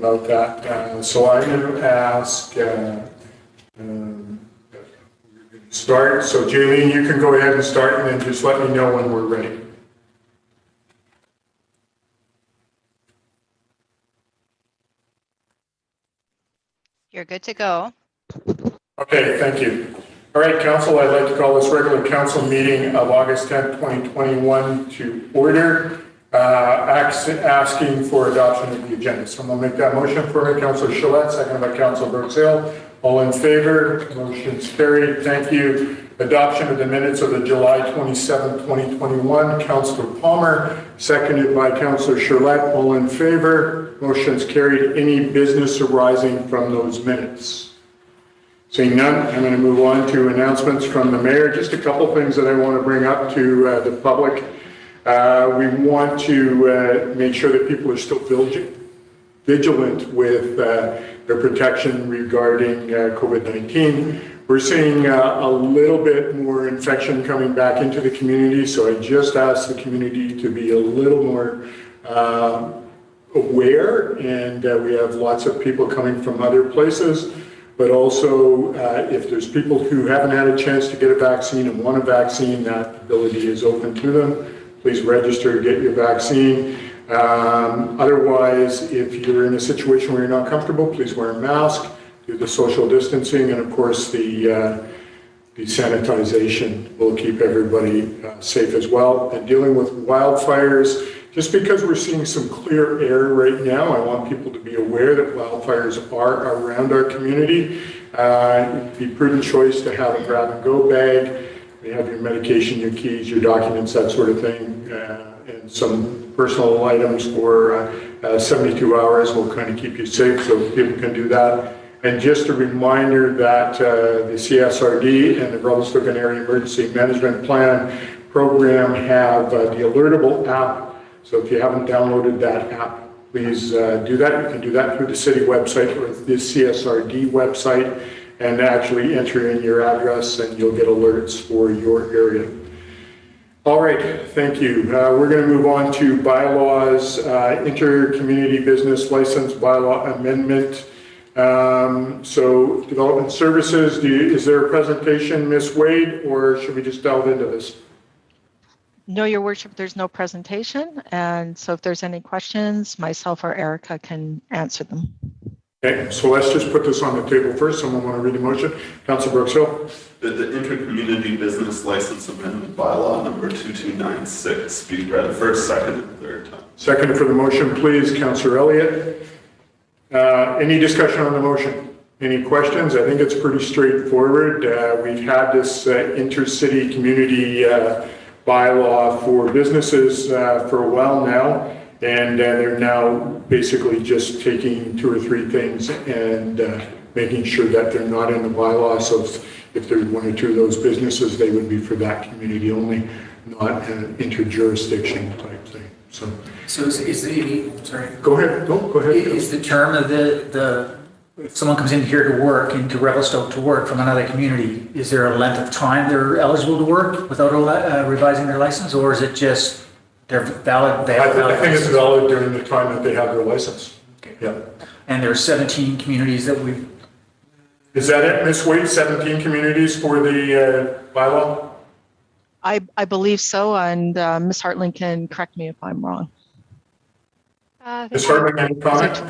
about that. So I'm going to ask, start. So Jaylene, you can go ahead and start and then just let me know when we're ready. You're good to go. Okay, thank you. All right, Council, I'd like to call this regular Council meeting of August 10th, 2021 to order, asking for adoption of the agenda. Someone make that motion for me. Councillor Gillette, seconded by Councillor Brooks-Hill. All in favor? Motion's carried. Thank you. Adoption of the minutes of the July 27th, 2021. Councillor Palmer, seconded by Councillor Gillette. All in favor? Motion's carried. Any business arising from those minutes? Seeing none, I'm going to move on to announcements from the mayor. Just a couple things that I want to bring up to the public. We want to make sure that people are still vigilant with their protection regarding COVID-19. We're seeing a little bit more infection coming back into the community, so I just ask the community to be a little more aware, and we have lots of people coming from other places. But also, if there's people who haven't had a chance to get a vaccine and want a vaccine, that ability is open to them. Please register, get your vaccine. Otherwise, if you're in a situation where you're not comfortable, please wear a mask, do the social distancing, and of course, the sanitization will keep everybody safe as well. And dealing with wildfires, just because we're seeing some clear air right now, I want people to be aware that wildfires are around our community. It'd be a prudent choice to have a grab-and-go bag. You have your medication, your keys, your documents, that sort of thing, and some personal items for 72 hours will kind of keep you safe, so people can do that. And just a reminder that the CSRD and the Revelstoke Area Emergency Management Plan program have the Alertable app. So if you haven't downloaded that app, please do that. You can do that through the city website or the CSRD website and actually enter in your address and you'll get alerts for your area. All right, thank you. We're going to move on to bylaws, inter-community business license bylaw amendment. So development services, is there a presentation, Ms. Wade, or should we just delve into this? No, Your Worship, there's no presentation. And so if there's any questions, myself or Erica can answer them. Okay, so let's just put this on the table first. Someone want to read the motion? Councillor Brooks-Hill. The inter-community business license amendment bylaw number 2296 be read first, second, and third time. Second for the motion, please, Councillor Elliott. Any discussion on the motion? Any questions? I think it's pretty straightforward. We've had this intercity community bylaw for businesses for a while now, and they're now basically just taking two or three things and making sure that they're not in the bylaw. So if there's one or two of those businesses, they would be for that community only, not an interjurisdiction type thing. So is the, sorry. Go ahead. Go ahead. Is the term of the if someone comes in here to work, into Revelstoke to work from another community, is there a length of time they're eligible to work without revising their license, or is it just they're valid? They have a valid I think license? it's valid during the time that they have their license. Okay. Yeah. And there's 17 communities that we've. Is that it, Ms. Wade? 17 communities for the bylaw? I believe so, and Ms. Hartling can correct me if I'm wrong. Ms. Hartling, any comment?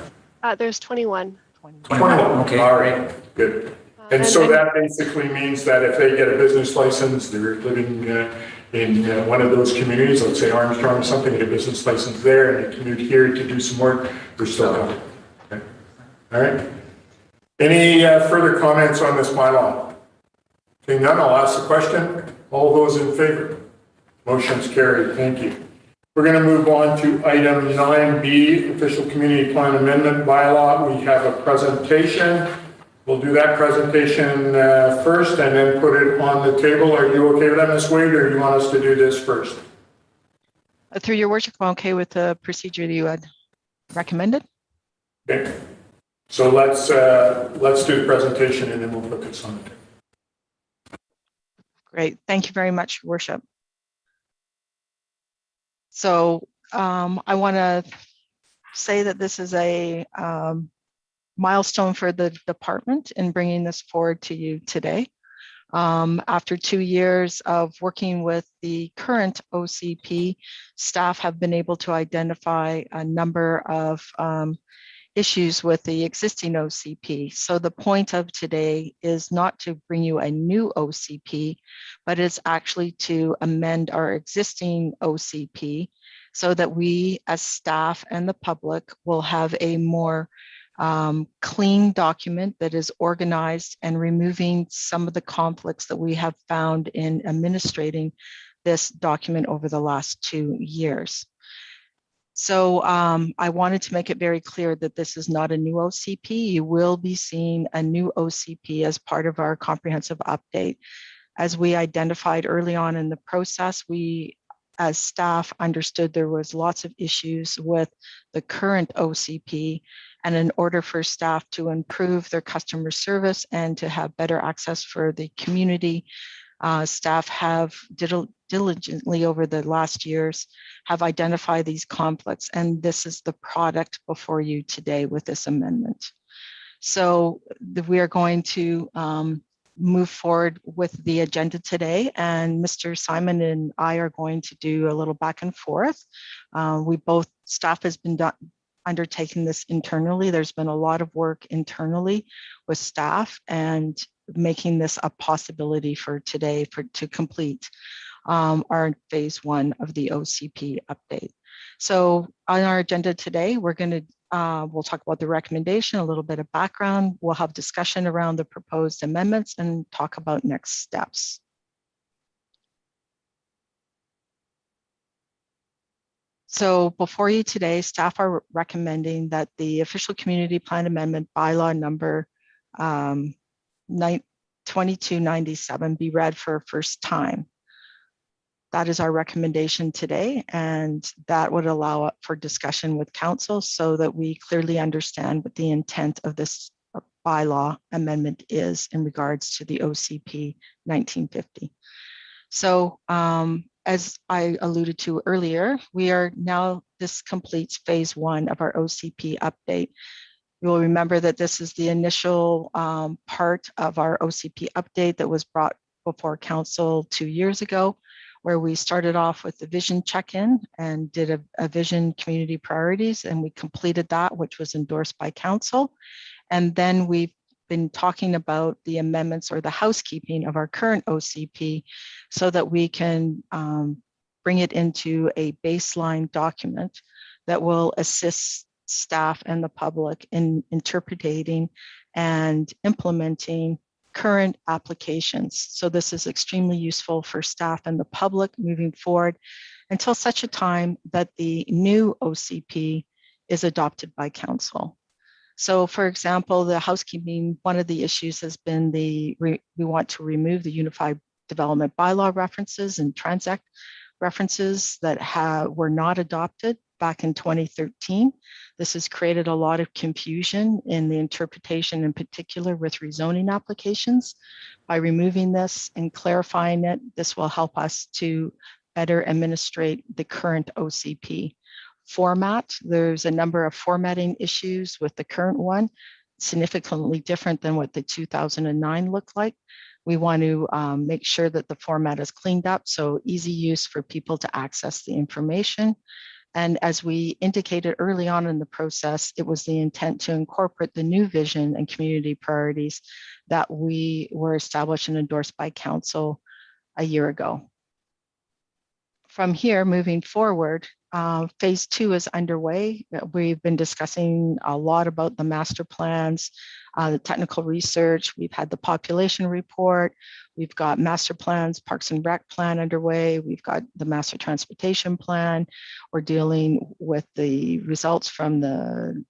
There's 21. 21. Okay. All right. Good. And so that basically means that if they get a business license, they're living in one of those communities, let's say Armstrong or something, get a business license there, and they commute here to do some work, they're still covered. Okay. All right. Any further comments on this bylaw? Seeing none, I'll ask the question. All those in favor? Motion's carried. Thank you. We're going to move on to item 9B, official community plan amendment bylaw. We have a presentation. We'll do that presentation first and then put it on the table. Are you okay with that, Ms. Wade, or do you want us to do this first? Through Your Worship, I'm okay with the procedure that you had recommended. Okay. So let's do the presentation and then we'll put this on the table. Great. Thank you very much, Your Worship. So I want to say that this is a milestone for the department in bringing this forward to you today. After 2 years of working with the current OCP, staff have been able to identify a number of issues with the existing OCP. So the point of today is not to bring you a new OCP, but it's actually to amend our existing OCP so that we as staff and the public will have a more clean document that is organized and removing some of the conflicts that we have found in administrating this document over the last 2 years. So I wanted to make it very clear that this is not a new OCP. You will be seeing a new OCP as part of our comprehensive update. As we identified early on in the process, we as staff understood there was lots of issues with the current OCP, and in order for staff to improve their customer service and to have better access for the community, staff have diligently over the last years have identified these conflicts, and this is the product before you today with this amendment. So we are going to move forward with the agenda today, and Mr. Simon and I are going to do a little back and forth. Staff has been undertaking this internally. There's been a lot of work internally with staff and making this a possibility for today to complete our phase 1 of the OCP update. So on our agenda today, we'll talk about the recommendation, a little bit of background. We'll have discussion around the proposed amendments and talk about next steps. So before you today, staff are recommending that the official community plan amendment bylaw number 2297 be read for a first time. That is our recommendation today, and that would allow for discussion with council so that we clearly understand what the intent of this bylaw amendment is in regards to the OCP 1950. So as I alluded to earlier, this completes phase 1 of our OCP update. You'll remember that this is the initial part of our OCP update that was brought before council 2 years ago, where we started off with the vision check-in and did a vision community priorities, and we completed that, which was endorsed by council. And then we've been talking about the amendments or the housekeeping of our current OCP so that we can bring it into a baseline document that will assist staff and the public in interpreting and implementing current applications. So this is extremely useful for staff and the public moving forward until such a time that the new OCP is adopted by council. So for example, the housekeeping, one of the issues has been we want to remove the Unified Development Bylaw references and Transact references that were not adopted back in 2013. This has created a lot of confusion in the interpretation, in particular with rezoning applications. By removing this and clarifying it, this will help us to better administrate the current OCP. Format, there's a number of formatting issues with the current one, significantly different than what the 2009 looked like. We want to make sure that the format is cleaned up, so easy use for people to access the information. And as we indicated early on in the process, it was the intent to incorporate the new vision and community priorities that we were established and endorsed by council a year ago. From here, moving forward, phase 2 is underway. We've been discussing a lot about the master plans, the technical research. We've had the population report. We've got master plans, Parks and Rec plan underway. We've got the master transportation plan. We're dealing with the results from the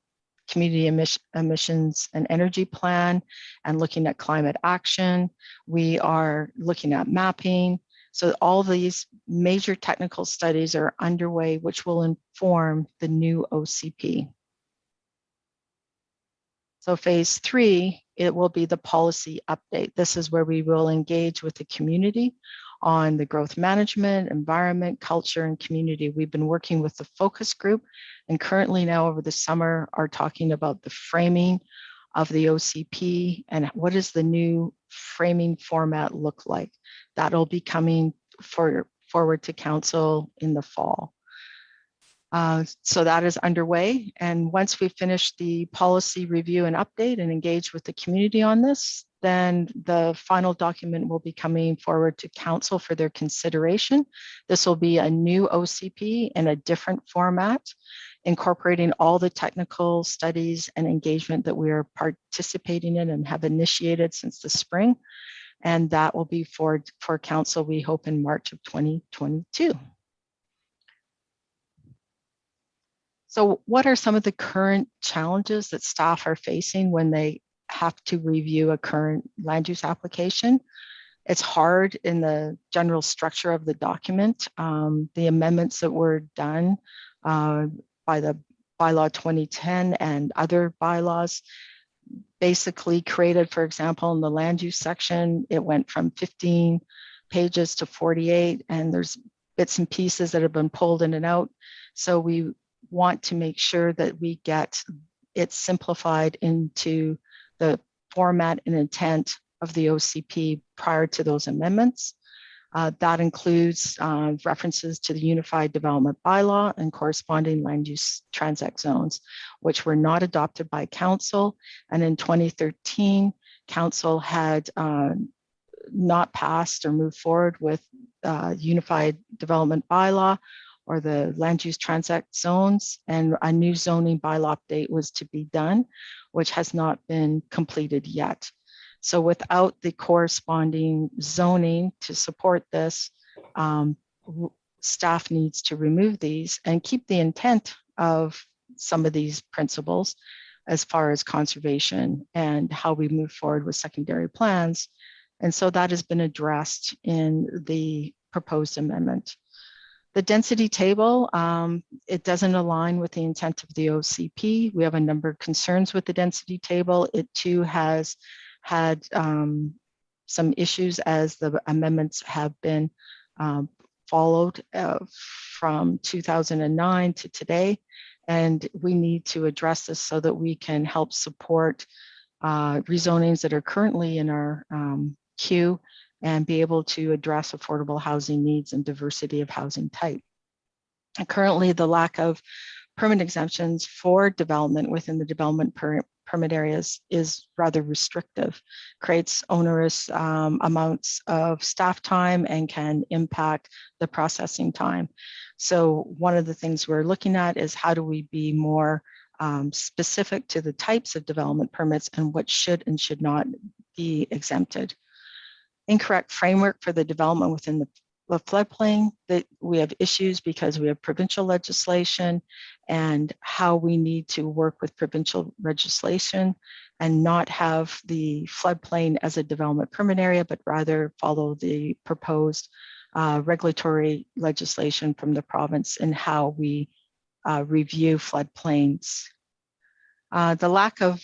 community emissions and energy plan and looking at climate action. We are looking at mapping. So all these major technical studies are underway, which will inform the new OCP. So phase 3, it will be the policy update. This is where we will engage with the community on the growth management, environment, culture, and community. We've been working with the focus group, and currently now over the summer are talking about the framing of the OCP and what does the new framing format look like. That'll be coming forward to council in the fall. So that is underway. And once we finish the policy review and update and engage with the community on this, then the final document will be coming forward to council for their consideration. This will be a new OCP in a different format, incorporating all the technical studies and engagement that we are participating in and have initiated since the spring. And that will be for council, we hope, in March of 2022. So what are some of the current challenges that staff are facing when they have to review a current land use application? It's hard in the general structure of the document. The amendments that were done by the Bylaw 2010 and other bylaws basically created, for example, in the land use section, it went from 15 pages to 48, and there's bits and pieces that have been pulled in and out. So we want to make sure that we get it simplified into the format and intent of the OCP prior to those amendments. That includes references to the Unified Development Bylaw and corresponding land use transact zones, which were not adopted by council. And in 2013, council had not passed or moved forward with Unified Development Bylaw or the land use transact zones, and a new zoning bylaw update was to be done, which has not been completed yet. So without the corresponding zoning to support this, staff needs to remove these and keep the intent of some of these principles as far as conservation and how we move forward with secondary plans. And so that has been addressed in the proposed amendment. The density table, it doesn't align with the intent of the OCP. We have a number of concerns with the density table. It too has had some issues as the amendments have been followed from 2009 to today. And we need to address this so that we can help support rezonings that are currently in our queue and be able to address affordable housing needs and diversity of housing type. And currently, the lack of permit exemptions for development within the development permit areas is rather restrictive, creates onerous amounts of staff time and can impact the processing time. So one of the things we're looking at is how do we be more specific to the types of development permits and what should and should not be exempted. Incorrect framework for the development within the floodplain, that we have issues because we have provincial legislation and how we need to work with provincial legislation and not have the floodplain as a development permit area, but rather follow the proposed regulatory legislation from the province and how we review floodplains. The lack of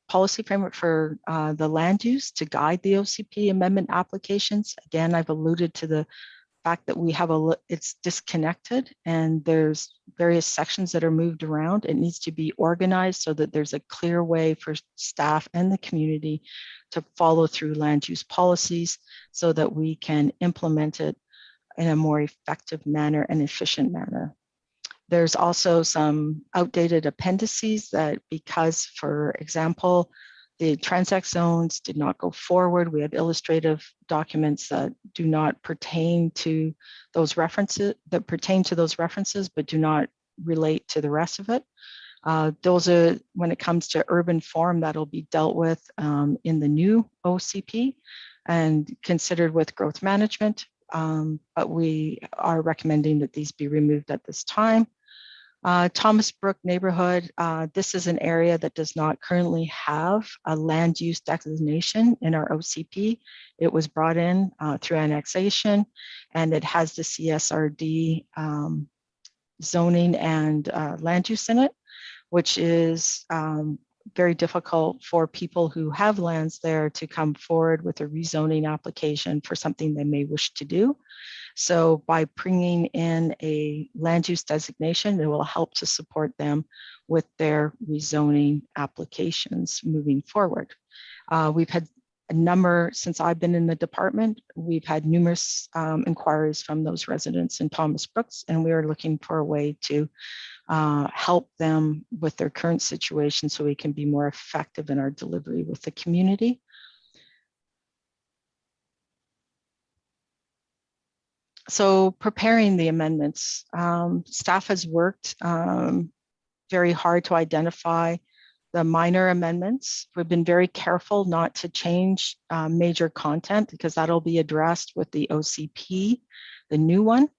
policy framework for the land use to guide the OCP amendment applications. Again, I've alluded to the fact that we have it's disconnected and there's various sections that are moved around. It needs to be organized so that there's a clear way for staff and the community to follow through land use policies so that we can implement it in a more effective manner and efficient manner. There's also some outdated appendices that because, for example, the transact zones did not go forward. We have illustrative documents that do not pertain to those references, but do not relate to the rest of it. Those are, when it comes to urban form, that'll be dealt with in the new OCP and considered with growth management. But we are recommending that these be removed at this time. Thomas Brook neighborhood, this is an area that does not currently have a land use designation in our OCP. It was brought in through annexation, and it has the CSRD zoning and land use in it, which is very difficult for people who have lands there to come forward with a rezoning application for something they may wish to do. So by bringing in a land use designation, it will help to support them with their rezoning applications moving forward. We've had a number, since I've been in the department, we've had numerous inquiries from those residents in Thomas Brooks, and we are looking for a way to help them with their current situation so we can be more effective in our delivery with the community. So preparing the amendments, staff has worked very hard to identify the minor amendments. We've been very careful not to change major content because that'll be addressed with the OCP, the new one.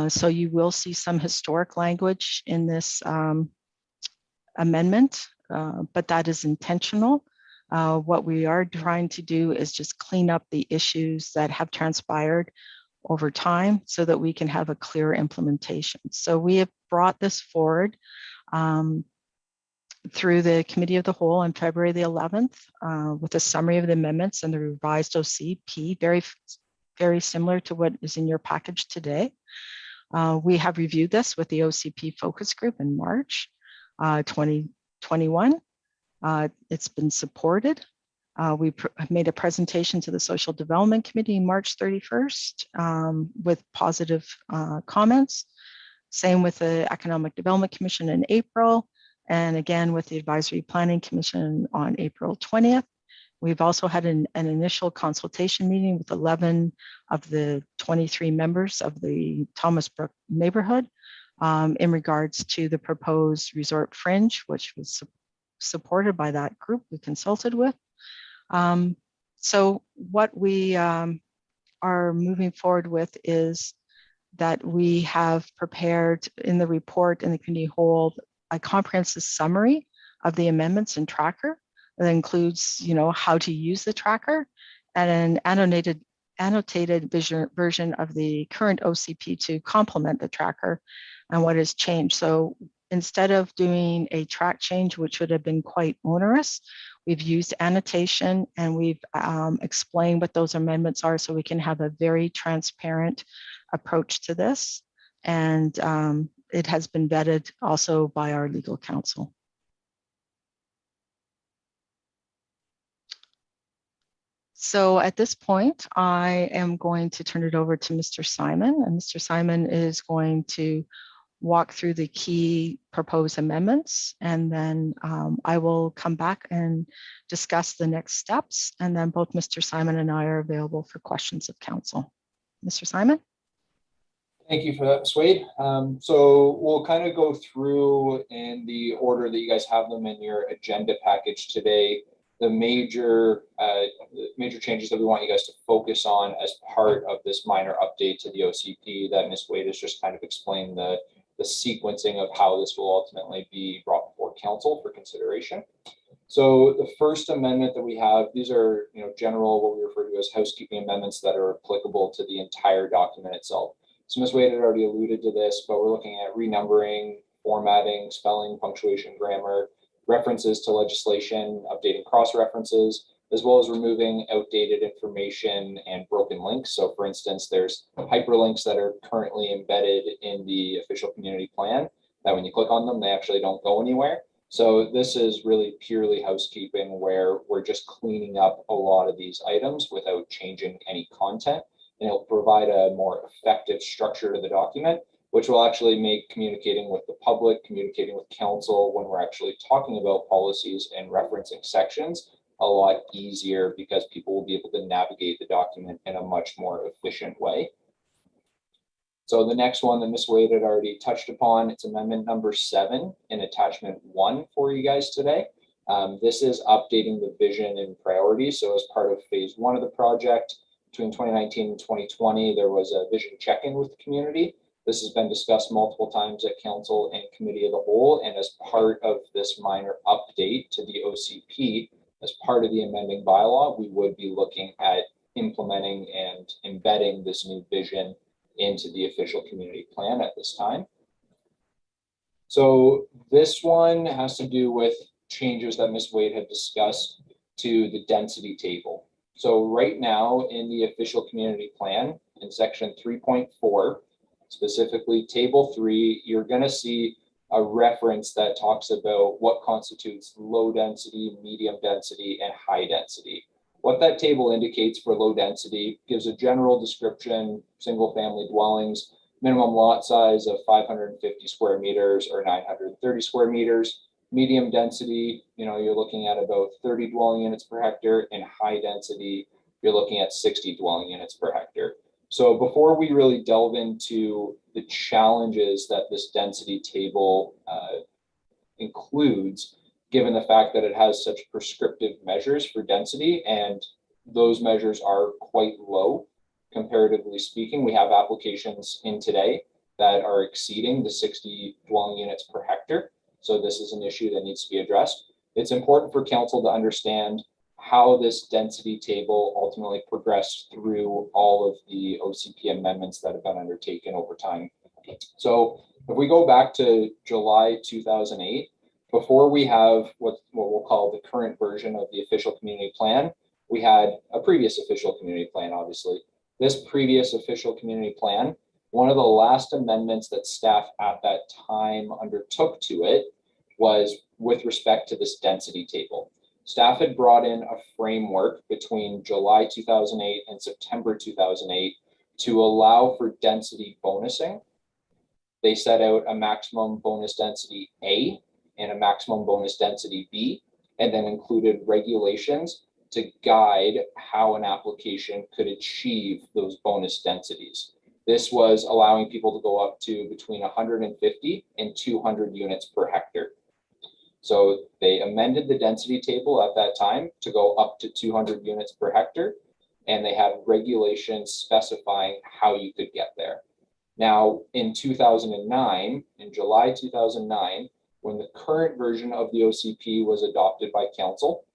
So you will see some historic language in this amendment, but that is intentional. What we are trying to do is just clean up the issues that have transpired over time so that we can have a clear implementation. So we have brought this forward through the Committee of the Whole on February the 11th with a summary of the amendments and the revised OCP, very similar to what is in your package today. We have reviewed this with the OCP focus group in March 2021. It's been supported. We made a presentation to the Social Development Committee March 31st with positive comments. Same with the Economic Development Commission in April, and again with the Advisory Planning Commission on April 20th. We've also had an initial consultation meeting with 11 of the 23 members of the Thomas Brook neighborhood in regards to the proposed resort fringe, which was supported by that group we consulted with. So what we are moving forward with is that we have prepared in the report in the committee whole a comprehensive summary of the amendments and tracker that includes, how to use the tracker and an annotated version of the current OCP to complement the tracker and what has changed. So instead of doing a track change, which would have been quite onerous, we've used annotation and we've explained what those amendments are so we can have a very transparent approach to this. And it has been vetted also by our legal counsel. So at this point, I am going to turn it over to Mr. Simon, and Mr. Simon is going to walk through the key proposed amendments, and then I will come back and discuss the next steps, and then both Mr. Simon and I are available for questions of council. Mr. Simon? Thank you for that, Ms. Wade. So we'll kind of go through in the order that you guys have them in your agenda package today, the major changes that we want you guys to focus on as part of this minor update to the OCP that Ms. Wade has just kind of explained the sequencing of how this will ultimately be brought before council for consideration. So the first amendment that we have, these are general, what we refer to as housekeeping amendments that are applicable to the entire document itself. So Ms. Wade had already alluded to this, but we're looking at renumbering, formatting, spelling, punctuation, grammar, references to legislation, updating cross-references, as well as removing outdated information and broken links. So for instance, there's hyperlinks that are currently embedded in the official community plan that when you click on them, they actually don't go anywhere. So this is really purely housekeeping where we're just cleaning up a lot of these items without changing any content. And it'll provide a more effective structure to the document, which will actually make communicating with the public, communicating with council when we're actually talking about policies and referencing sections a lot easier because people will be able to navigate the document in a much more efficient way. So the next one that Ms. Wade had already touched upon, it's amendment number 7 in attachment 1 for you guys today. This is updating the vision and priorities. So as part of phase 1 of the project, between 2019 and 2020, there was a vision check-in with the community. This has been discussed multiple times at council and committee of the whole. And as part of this minor update to the OCP, as part of the amending bylaw, we would be looking at implementing and embedding this new vision into the official community plan at this time. So this one has to do with changes that Ms. Wade had discussed to the density table. So right now in the official community plan in section 3.4, specifically table 3, you're going to see a reference that talks about what constitutes low density, medium density, and high density. What that table indicates for low density gives a general description: single family dwellings, minimum lot size of 550 square meters or 930 square meters. Medium density, you're looking at about 30 dwelling units per hectare, and high density, you're looking at 60 dwelling units per hectare. So before we really delve into the challenges that this density table includes, given the fact that it has such prescriptive measures for density, and those measures are quite low, comparatively speaking. We have applications in today that are exceeding the 60 dwelling units per hectare. So this is an issue that needs to be addressed. It's important for council to understand how this density table ultimately progressed through all of the OCP amendments that have been undertaken over time. So if we go back to July 2008, before we have what we'll call the current version of the official community plan, we had a previous official community plan, obviously. This previous official community plan, one of the last amendments that staff at that time undertook to it was with respect to this density table. Staff had brought in a framework between July 2008 and September 2008 to allow for density bonusing. They set out a maximum bonus density A and a maximum bonus density B, and then included regulations to guide how an application could achieve those bonus densities. This was allowing people to go up to between 150 and 200 units per hectare. So they amended the density table at that time to go up to 200 units per hectare, and they had regulations specifying how you could get there. Now, in 2009, in July 2009, when the current version of the OCP was adopted by council,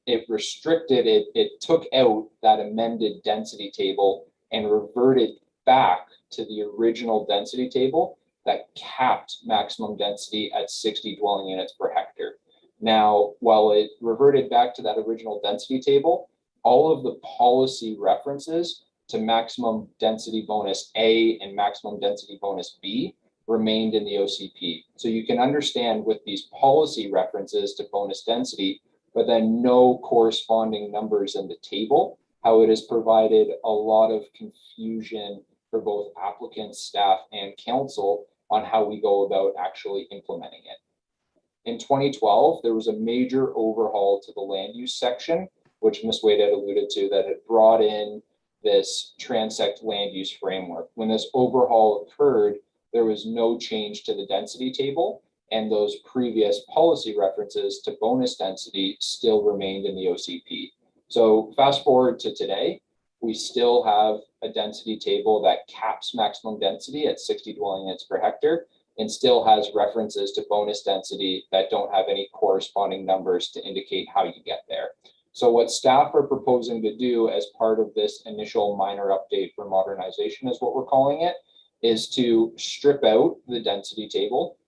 it restricted it, it took out that amended density table and reverted back to the original density table that capped maximum density at 60 dwelling units per hectare. Now, while it reverted back to that original density table, all of the policy references to maximum density bonus A and maximum density bonus B remained in the OCP. So you can understand with these policy references to bonus density, but then no corresponding numbers in the table, how it has provided a lot of confusion for both applicants, staff, and council on how we go about actually implementing it. In 2012, there was a major overhaul to the land use section, which Ms. Wade had alluded to, that had brought in this transect land use framework. When this overhaul occurred, there was no change to the density table, and those previous policy references to bonus density still remained in the OCP. So fast forward to today, we still have a density table that caps maximum density at 60 dwelling units per hectare and still has references to bonus density that don't have any corresponding numbers to indicate how you get there. So what staff are proposing to do as part of this initial minor update for modernization, is what we're calling it, is to strip out the density table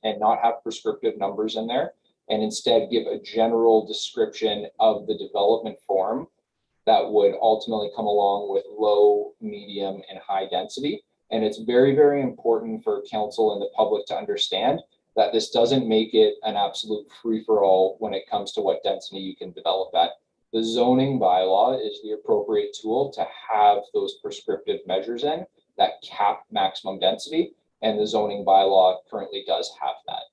and not have prescriptive numbers in there, and instead give a general description of the development form that would ultimately come along with low, medium, and high density. And it's very, very important for council and the public to understand that this doesn't make it an absolute free-for-all when it comes to what density you can develop at. The zoning bylaw is the appropriate tool to have those prescriptive measures in that cap maximum density, and the zoning bylaw currently does have that.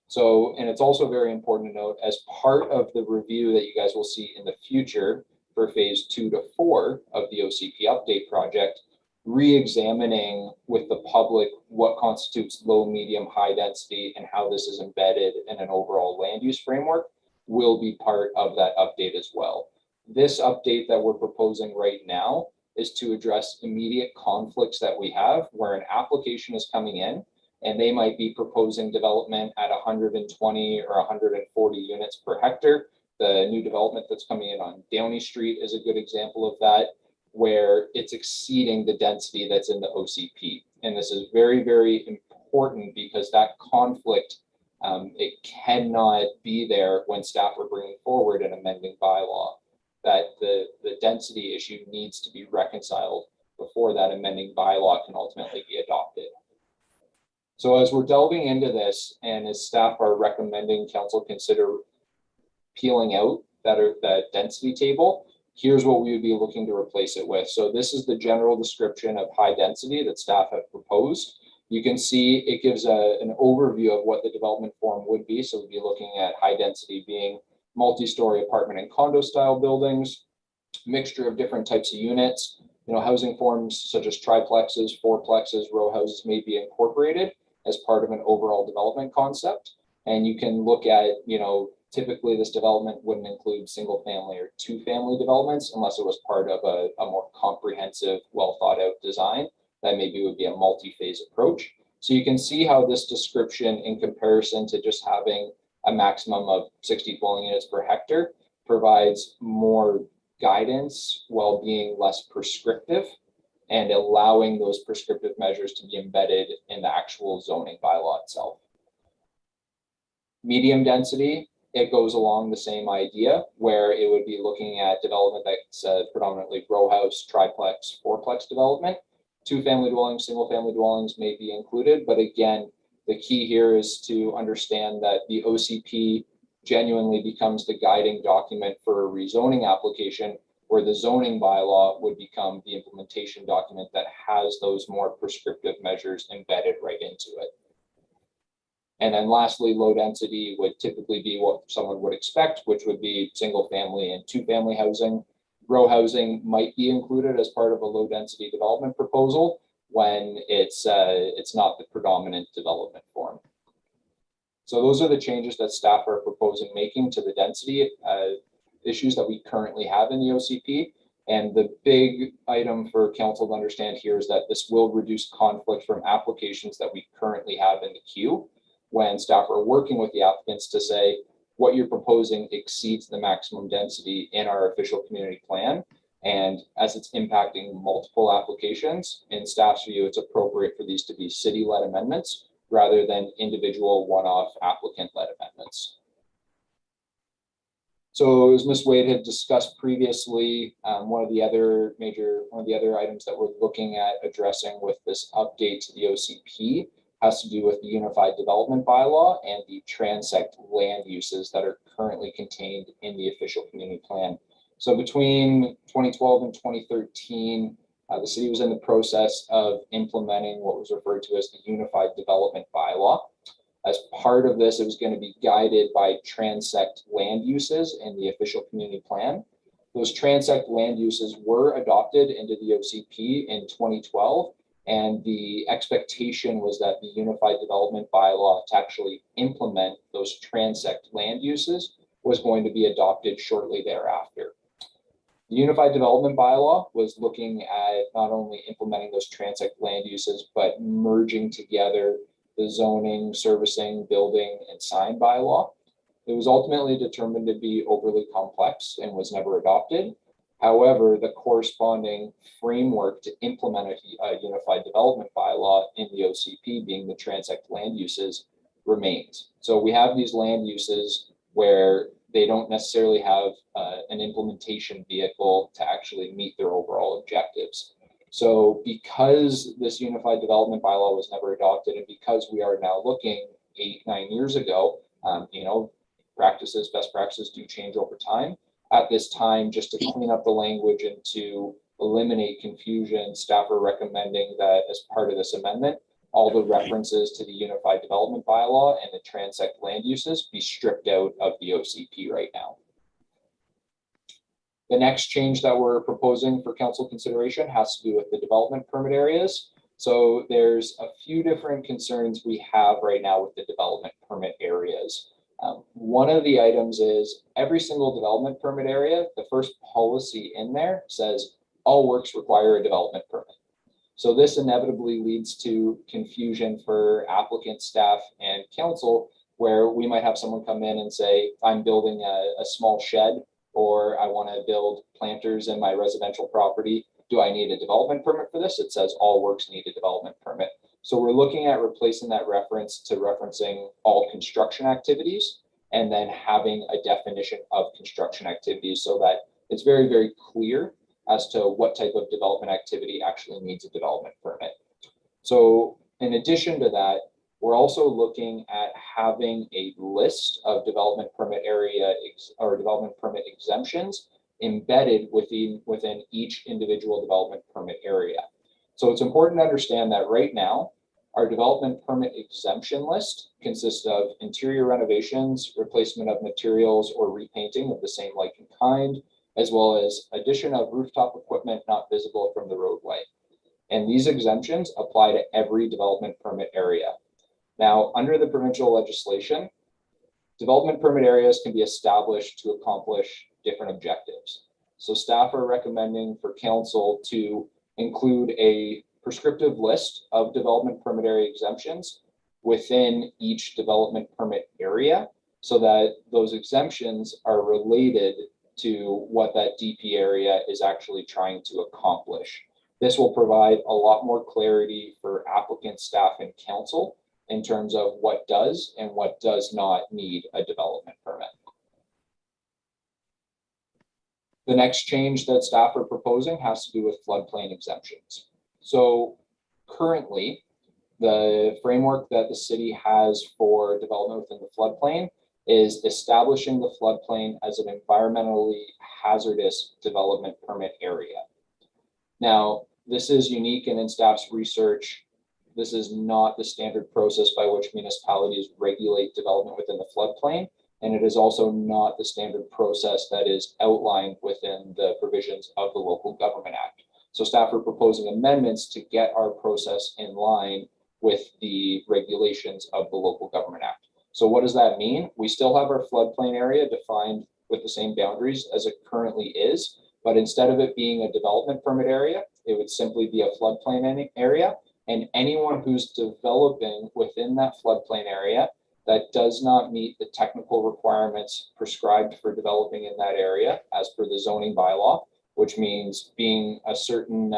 So, and it's also very important to note, as part of the review that you guys will see in the future for phase 2 to 4 of the OCP update project, re-examining with the public what constitutes low, medium, high density and how this is embedded in an overall land use framework will be part of that update as well. This update that we're proposing right now is to address immediate conflicts that we have where an application is coming in and they might be proposing development at 120 or 140 units per hectare. The new development that's coming in on Downey Street is a good example of that, where it's exceeding the density that's in the OCP. And this is very, very important because that conflict It cannot be there when staff are bringing forward an amending bylaw. That the density issue needs to be reconciled before that amending bylaw can ultimately be adopted. So as we're delving into this, and as staff are recommending council consider peeling out that density table, here's what we would be looking to replace it with. So this is the general description of high density that staff have proposed. You can see it gives an overview of what the development form would be. So we'd be looking at high density being multi-story apartment and condo style buildings, mixture of different types of units. Housing forms such as triplexes, fourplexes, row houses may be incorporated as part of an overall development concept. And you can look at, typically this development wouldn't include single family or two family developments unless it was part of a more comprehensive, well thought out design that maybe would be a multi-phase approach. So you can see how this description, in comparison to just having a maximum of 60 dwelling units per hectare, provides more guidance while being less prescriptive and allowing those prescriptive measures to be embedded in the actual zoning bylaw itself. Medium density, it goes along the same idea where it would be looking at development that's predominantly row house, triplex, fourplex development. Two family dwellings, single family dwellings may be included, but again, the key here is to understand that the OCP genuinely becomes the guiding document for a rezoning application, where the zoning bylaw would become the implementation document that has those more prescriptive measures embedded right into it. And then lastly, low density would typically be what someone would expect, which would be single family and two family housing. Row housing might be included as part of a low density development proposal when it's not the predominant development form. So those are the changes that staff are proposing making to the density issues that we currently have in the OCP. And the big item for council to understand here is that this will reduce conflict from applications that we currently have in the queue when staff are working with the applicants to say, what you're proposing exceeds the maximum density in our official community plan. And as it's impacting multiple applications, in staff's view, it's appropriate for these to be city-led amendments rather than individual one-off applicant-led amendments. So as Ms. Wade had discussed previously, one of the other items that we're looking at addressing with this update to the OCP has to do with the Unified Development Bylaw and the transect land uses that are currently contained in the official community plan. So between 2012 and 2013, the city was in the process of implementing what was referred to as the Unified Development Bylaw. As part of this, it was going to be guided by transect land uses in the official community plan. Those transect land uses were adopted into the OCP in 2012. And the expectation was that the Unified Development Bylaw to actually implement those transect land uses was going to be adopted shortly thereafter. The Unified Development Bylaw was looking at not only implementing those transect land uses, but merging together the zoning, servicing, building, and sign bylaw. It was ultimately determined to be overly complex and was never adopted. However, the corresponding framework to implement a Unified Development Bylaw in the OCP, being the transect land uses, remains. So we have these land uses where they don't necessarily have an implementation vehicle to actually meet their overall objectives. So because this Unified Development Bylaw was never adopted, and because we are now looking 8-9 years ago, best practices do change over time. At this time, just to clean up the language and to eliminate confusion, staff are recommending that as part of this amendment, all the references to the Unified Development Bylaw and the transect land uses be stripped out of the OCP right now. The next change that we're proposing for council consideration has to do with the development permit areas. So there's a few different concerns we have right now with the development permit areas. One of the items is every single development permit area, the first policy in there says all works require a development permit. So this inevitably leads to confusion for applicant, staff, and council, where we might have someone come in and say, I'm building a small shed, or I want to build planters in my residential property. Do I need a development permit for this? It says all works need a development permit. So we're looking at replacing that reference to referencing all construction activities and then having a definition of construction activities so that it's very, very clear as to what type of development activity actually needs a development permit. So in addition to that, we're also looking at having a list of development permit area or development permit exemptions embedded within each individual development permit area. So it's important to understand that right now, our development permit exemption list consists of interior renovations, replacement of materials, or repainting of the same like and kind, as well as addition of rooftop equipment not visible from the roadway. And these exemptions apply to every development permit area. Now, under the provincial legislation, development permit areas can be established to accomplish different objectives. So staff are recommending for council to include a prescriptive list of development permit area exemptions within each development permit area so that those exemptions are related to what that DP area is actually trying to accomplish. This will provide a lot more clarity for applicant, staff, and council in terms of what does and what does not need a development permit. The next change that staff are proposing has to do with floodplain exemptions. So currently, the framework that the city has for development within the floodplain is establishing the floodplain as an environmentally hazardous development permit area. Now, this is unique, and in staff's research, this is not the standard process by which municipalities regulate development within the floodplain, and it is also not the standard process that is outlined within the provisions of the Local Government Act. So staff are proposing amendments to get our process in line with the regulations of the Local Government Act. So what does that mean? We still have our floodplain area defined with the same boundaries as it currently is, but instead of it being a development permit area, it would simply be a floodplain area. And anyone who's developing within that floodplain area that does not meet the technical requirements prescribed for developing in that area as per the zoning bylaw, which means being a certain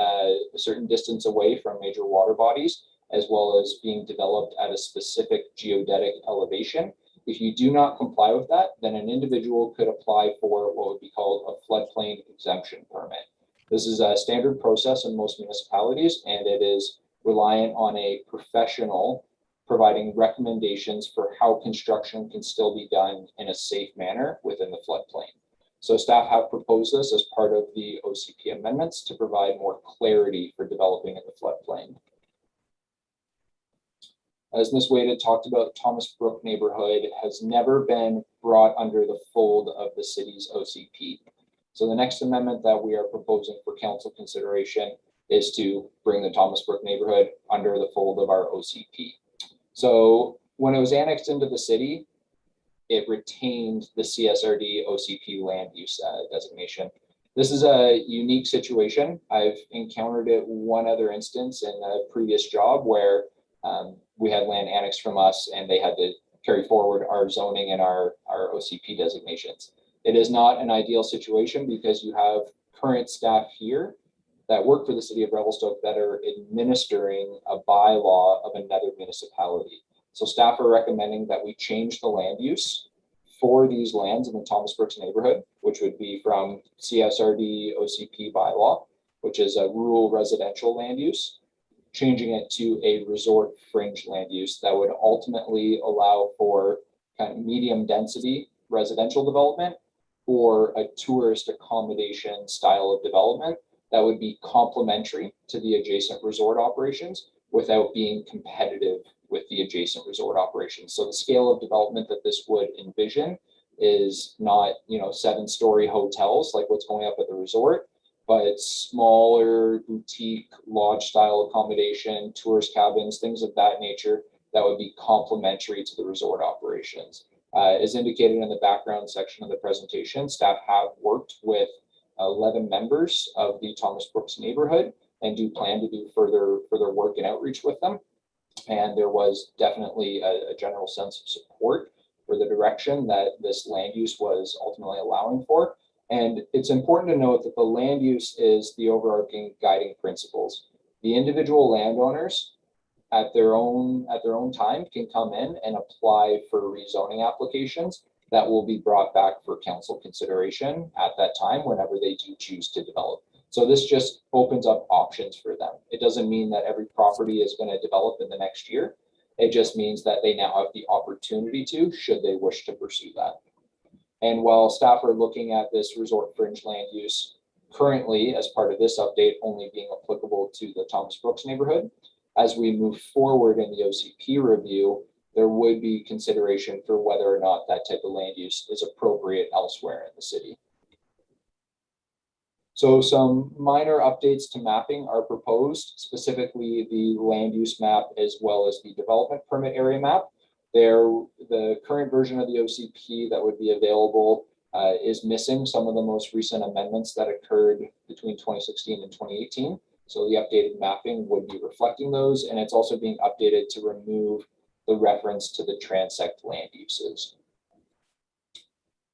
distance away from major water bodies, as well as being developed at a specific geodetic elevation. If you do not comply with that, then an individual could apply for what would be called a floodplain exemption permit. This is a standard process in most municipalities, and it is reliant on a professional providing recommendations for how construction can still be done in a safe manner within the floodplain. So staff have proposed this as part of the OCP amendments to provide more clarity for developing in the floodplain. As Ms. Wade had talked about, Thomas Brook neighborhood has never been brought under the fold of the city's OCP. So the next amendment that we are proposing for council consideration is to bring the Thomas Brook neighborhood under the fold of our OCP. So when it was annexed into the city, it retained the CSRD OCP land use designation. This is a unique situation. I've encountered it one other instance in a previous job where we had land annexed from us and they had to carry forward our zoning and our OCP designations. It is not an ideal situation because you have current staff here that work for the city of Revelstoke that are administering a bylaw of another municipality. So staff are recommending that we change the land use for these lands in the Thomas Brooks neighborhood, which would be from CSRD OCP bylaw, which is a rural residential land use, changing it to a resort fringe land use that would ultimately allow for kind of medium density residential development or a tourist accommodation style of development that would be complementary to the adjacent resort operations without being competitive with the adjacent resort operations. So the scale of development that this would envision is not, 7-story hotels like what's going up at the resort, but it's smaller boutique lodge style accommodation, tourist cabins, things of that nature that would be complementary to the resort operations. As indicated in the background section of the presentation, staff have worked with 11 members of the Thomas Brooks neighborhood and do plan to do further work and outreach with them. And there was definitely a general sense of support for the direction that this land use was ultimately allowing for. And it's important to note that the land use is the overarching guiding principles. The individual landowners at their own time can come in and apply for rezoning applications that will be brought back for council consideration at that time whenever they do choose to develop. So this just opens up options for them. It doesn't mean that every property is going to develop in the next year. It just means that they now have the opportunity to, should they wish to pursue that. And while staff are looking at this resort fringe land use currently as part of this update only being applicable to the Thomas Brooks neighborhood, as we move forward in the OCP review, there would be consideration for whether or not that type of land use is appropriate elsewhere in the city. So some minor updates to mapping are proposed, specifically the land use map as well as the development permit area map. The current version of the OCP that would be available is missing some of the most recent amendments that occurred between 2016 and 2018. So the updated mapping would be reflecting those, and it's also being updated to remove the reference to the transect land uses.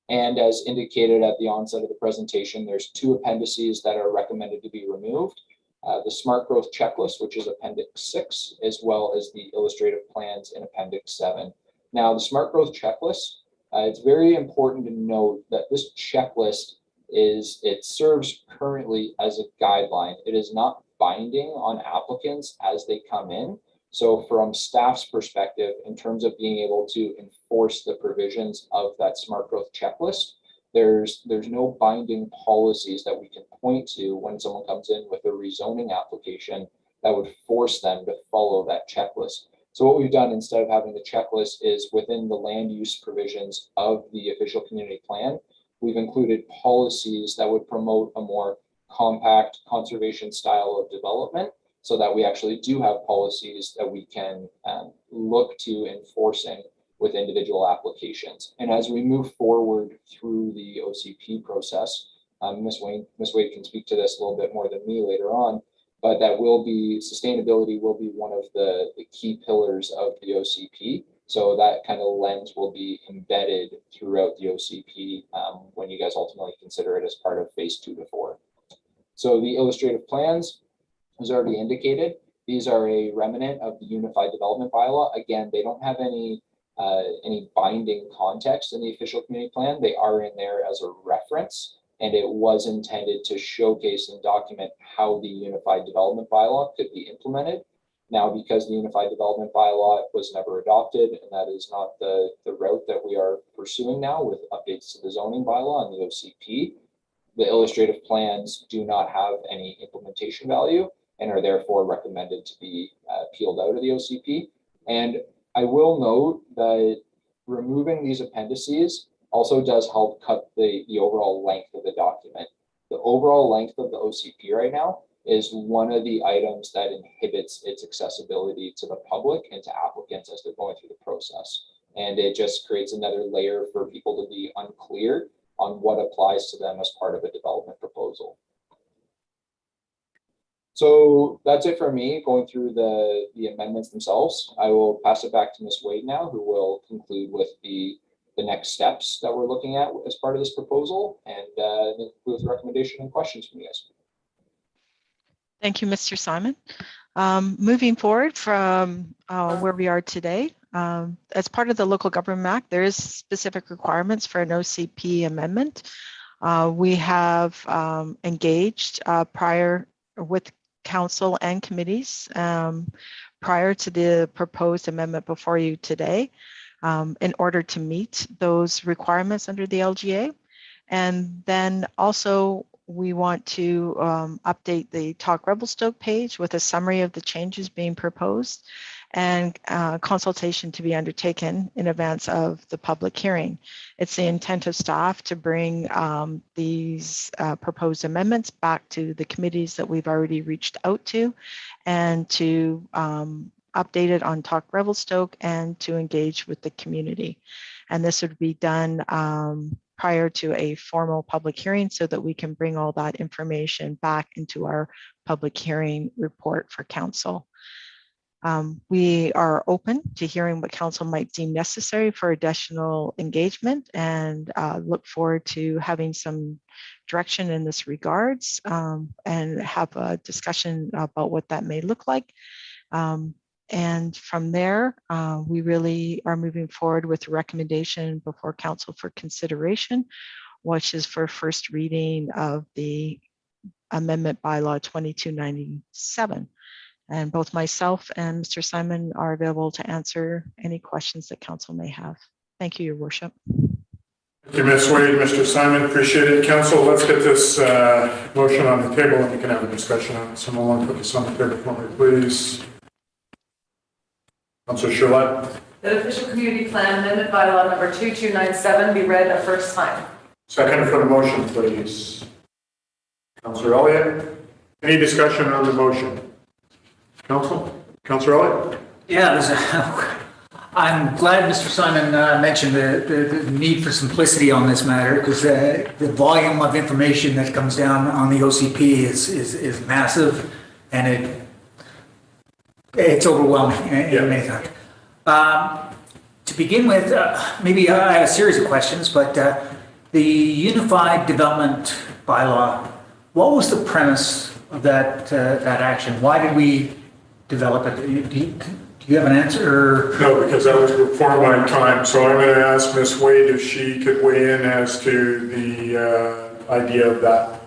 And as indicated at the onset of the presentation, there's 2 appendices that are recommended to be removed. The smart growth checklist, which is Appendix 6, as well as the illustrative plans in Appendix 7. Now, the smart growth checklist, it's very important to note that this checklist it serves currently as a guideline. It is not binding on applicants as they come in. So from staff's perspective, in terms of being able to enforce the provisions of that smart growth checklist, there's no binding policies that we can point to when someone comes in with a rezoning application that would force them to follow that checklist. So what we've done instead of having the checklist is within the land use provisions of the official community plan, we've included policies that would promote a more compact conservation style of development, so that we actually do have policies that we can look to enforcing with individual applications. And as we move forward through the OCP process, Ms. Wade can speak to this a little bit more than me later on, but sustainability will be one of the key pillars of the OCP. So that kind of lens will be embedded throughout the OCP when you guys ultimately consider it as part of phase 2 to 4. So the illustrative plans, as already indicated, these are a remnant of the Unified Development Bylaw. Again, they don't have any binding context in the official community plan. They are in there as a reference, and it was intended to showcase and document how the Unified Development Bylaw could be implemented. Now, because the Unified Development Bylaw was never adopted, and that is not the route that we are pursuing now with updates to the zoning bylaw and the OCP, the illustrative plans do not have any implementation value and are therefore recommended to be peeled out of the OCP. And I will note that removing these appendices also does help cut the overall length of the document. The overall length of the OCP right now is one of the items that inhibits its accessibility to the public and to applicants as they're going through the process. And it just creates another layer for people to be unclear on what applies to them as part of a development proposal. So that's it for me going through the amendments themselves. I will pass it back to Ms. Wade now, who will conclude with the next steps that we're looking at as part of this proposal, and conclude with recommendation and questions from you guys. Thank you, Mr. Simon. Moving forward from where we are today, as part of the Local Government Act, there is specific requirements for an OCP amendment. We have engaged prior with council and committees prior to the proposed amendment before you today in order to meet those requirements under the LGA. And then also we want to update the Talk Revelstoke page with a summary of the changes being proposed and consultation to be undertaken in advance of the public hearing. It's the intent of staff to bring these proposed amendments back to the committees that we've already reached out to, and to update it on Talk Revelstoke and to engage with the community. And this would be done prior to a formal public hearing so that we can bring all that information back into our public hearing report for council. We are open to hearing what council might deem necessary for additional engagement, and look forward to having some direction in this regards and have a discussion about what that may look like. And from there, we really are moving forward with the recommendation before council for consideration, which is for first reading of the amendment bylaw 2297. And both myself and Mr. Simon are available to answer any questions that council may have. Thank you, Your Worship. Thank you, Ms. Wade, Mr. Simon, appreciate it. Council, let's get this motion on the table and we can have a discussion on it. Someone want to put this on the table for me, please? Councilor Charlotte. That official community plan amendment bylaw number 2297 be read a first time. Second for the motion, please. Councilor Elliott. Any discussion on the motion? Councilor Elliott. Yeah, I'm glad Mr. Simon mentioned the need for simplicity on this matter, because the volume of information that comes down on the OCP is massive, and it's overwhelming in many times. To begin with, maybe I have a series of questions, but the Unified Development Bylaw, what was the premise of that action? Why did we develop it? Do you have an answer? No, because that was before my time. So I'm going to ask Ms. Wade if she could weigh in as to the idea of that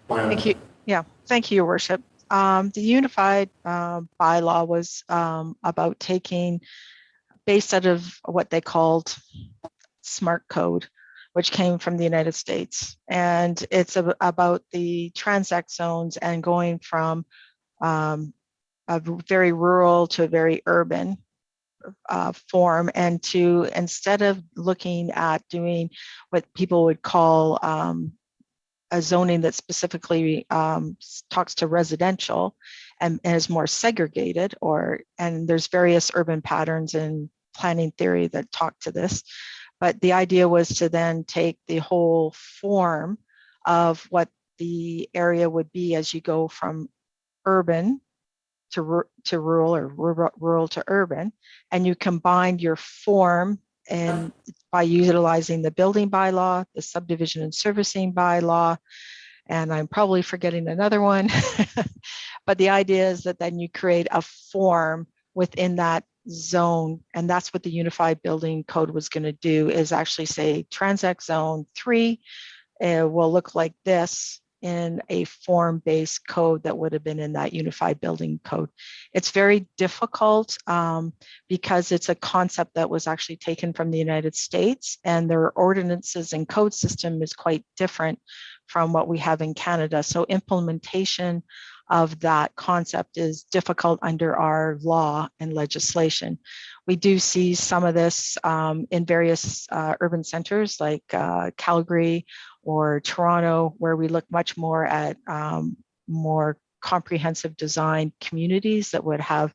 plan. Thank you. Yeah, thank you, Your Worship. The Unified Bylaw was about taking, based out of what they called SMART code, which came from the United States. And it's about the transact zones and going from a very rural to a very urban form, and to, instead of looking at doing what people would call a zoning that specifically talks to residential and is more segregated, and there's various urban patterns and planning theory that talk to this. But the idea was to then take the whole form of what the area would be as you go from urban to rural, or rural to urban, and you combine your form and by utilizing the building bylaw, the subdivision and servicing bylaw, and I'm probably forgetting another one. But the idea is that then you create a form within that zone, and that's what the Unified Building Code was going to do, is actually say Transact Zone 3 will look like this in a form-based code that would have been in that Unified Building Code. It's very difficult because it's a concept that was actually taken from the United States, and their ordinances and code system is quite different from what we have in Canada. So implementation of that concept is difficult under our law and legislation. We do see some of this in various urban centers like Calgary or Toronto, where we look much more at more comprehensive design communities that would have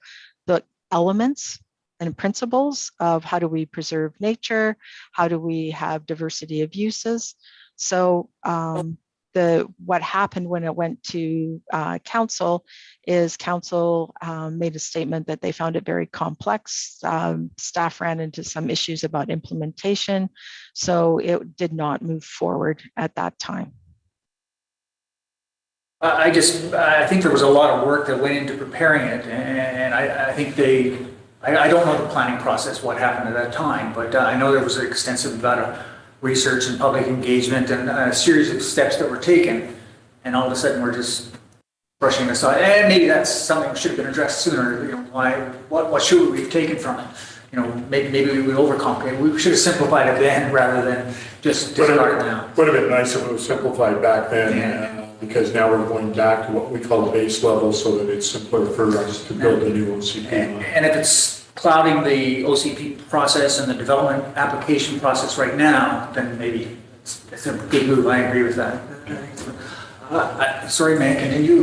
the elements and principles of how do we preserve nature, how do we have diversity of uses. So what happened when it went to council is council made a statement that they found it very complex. Staff ran into some issues about implementation, so it did not move forward at that time. I think there was a lot of work that went into preparing it, and I think I don't know the planning process, what happened at that time, but I know there was an extensive amount of research and public engagement and a series of steps that were taken, and all of a sudden we're just brushing aside. And maybe that's something that should have been addressed sooner. You know, what should we have taken from it? You know, maybe we overcomplicate. We should have simplified it then rather than just discard it now. Would have been nice if it was simplified back then, because now we're going back to what we call a base level, so that it's simpler for us to build a new OCP. And if it's clouding the OCP process and the development application process right now, then maybe it's a good move. I agree with that. Sorry, man, continue.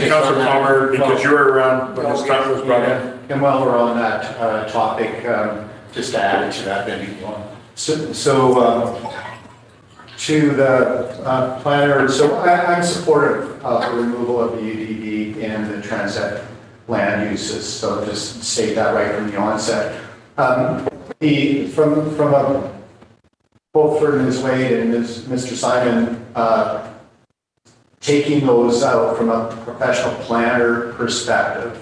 Councilor Palmer, because you were around when this time was brought in. And while we're on that topic, just to add to that, maybe to the planner, so I'm supportive of the removal of the UDB in the transit land uses, so just state that right from the onset. From both for Ms. Wade and Mr. Simon, taking those out from a professional planner perspective,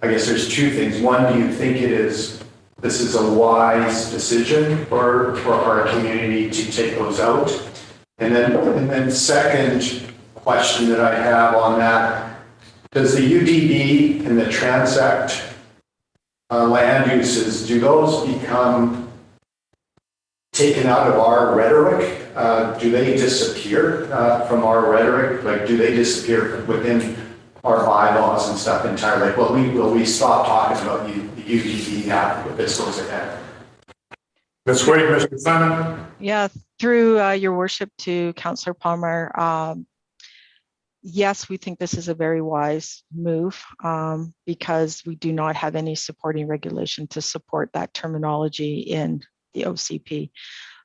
I guess there's two things. One, do you think this is a wise decision for our community to take those out? And then second question that I have on that, does the UDB and the Transact land uses, do those become taken out of our rhetoric? Do they disappear from our rhetoric? Like, do they disappear within our bylaws and stuff entirely? Like, will we stop talking about the UDB now if this goes ahead? Ms. Wade, Mr. Simon? Yeah, through your worship to Councillor Palmer, yes, we think this is a very wise move because we do not have any supporting regulation to support that terminology in the OCP.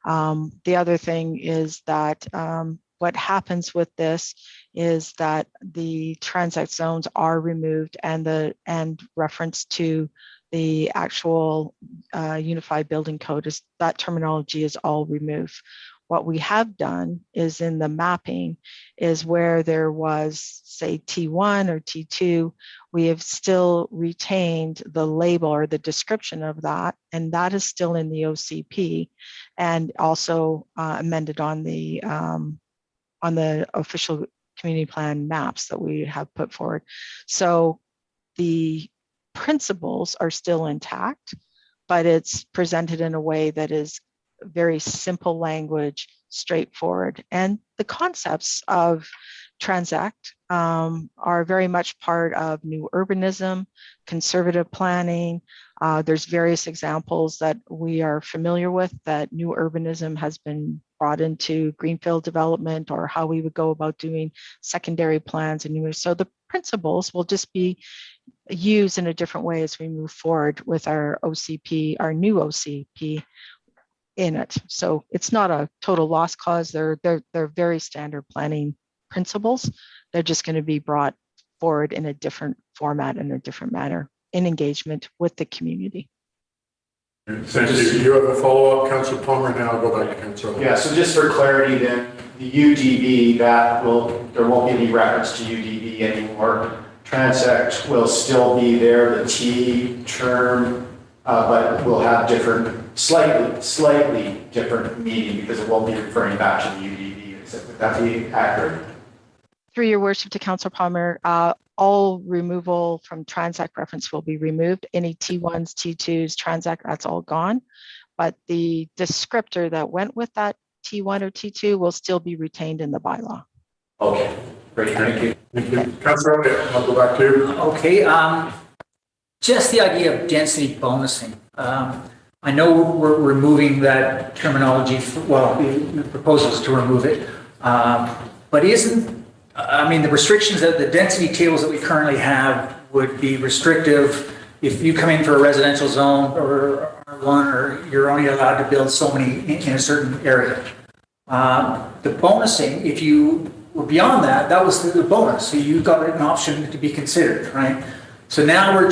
The other thing is that what happens with this is that the transact zones are removed and reference to the actual unified building code is that terminology is all removed. What we have done is in the mapping is where there was, say, T1 or T2, we have still retained the label or the description of that, and that is still in the OCP and also amended on the official community plan maps that we have put forward. So the principles are still intact, but it's presented in a way that is very simple language, straightforward. And the concepts of Transact are very much part of new urbanism, conservative planning. There's various examples that we are familiar with that new urbanism has been brought into greenfield development or how we would go about doing secondary plans. And so the principles will just be used in a different way as we move forward with our OCP, our new OCP in it. So it's not a total lost cause. They're very standard planning principles. They're just going to be brought forward in a different format and a different manner in engagement with the community. Thank you. You have a follow-up, Councillor Palmer, and I'll go back to Councillor. Yeah, so just for clarity then, the UDB, there won't be any reference to UDB anymore. Transact will still be there, the T term, but will have slightly different meaning because it won't be referring back to the UDB. Would that be accurate? Through your worship to Councillor Palmer, all removal from Transact reference will be removed. Any T1s, T2s, Transact, that's all gone. But the descriptor that went with that T1 or T2 will still be retained in the bylaw. Okay, great, thank you. Thank you. Councillor, I'll go back to you. Okay, just the idea of density bonusing. I know we're removing that terminology, the proposal is to remove it, but the restrictions that the density tables that we currently have would be restrictive if you come in for a residential zone or one, or you're only allowed to build so many in a certain area. The bonusing, if you were beyond that, that was the bonus. So you got an option to be considered, right? So now we're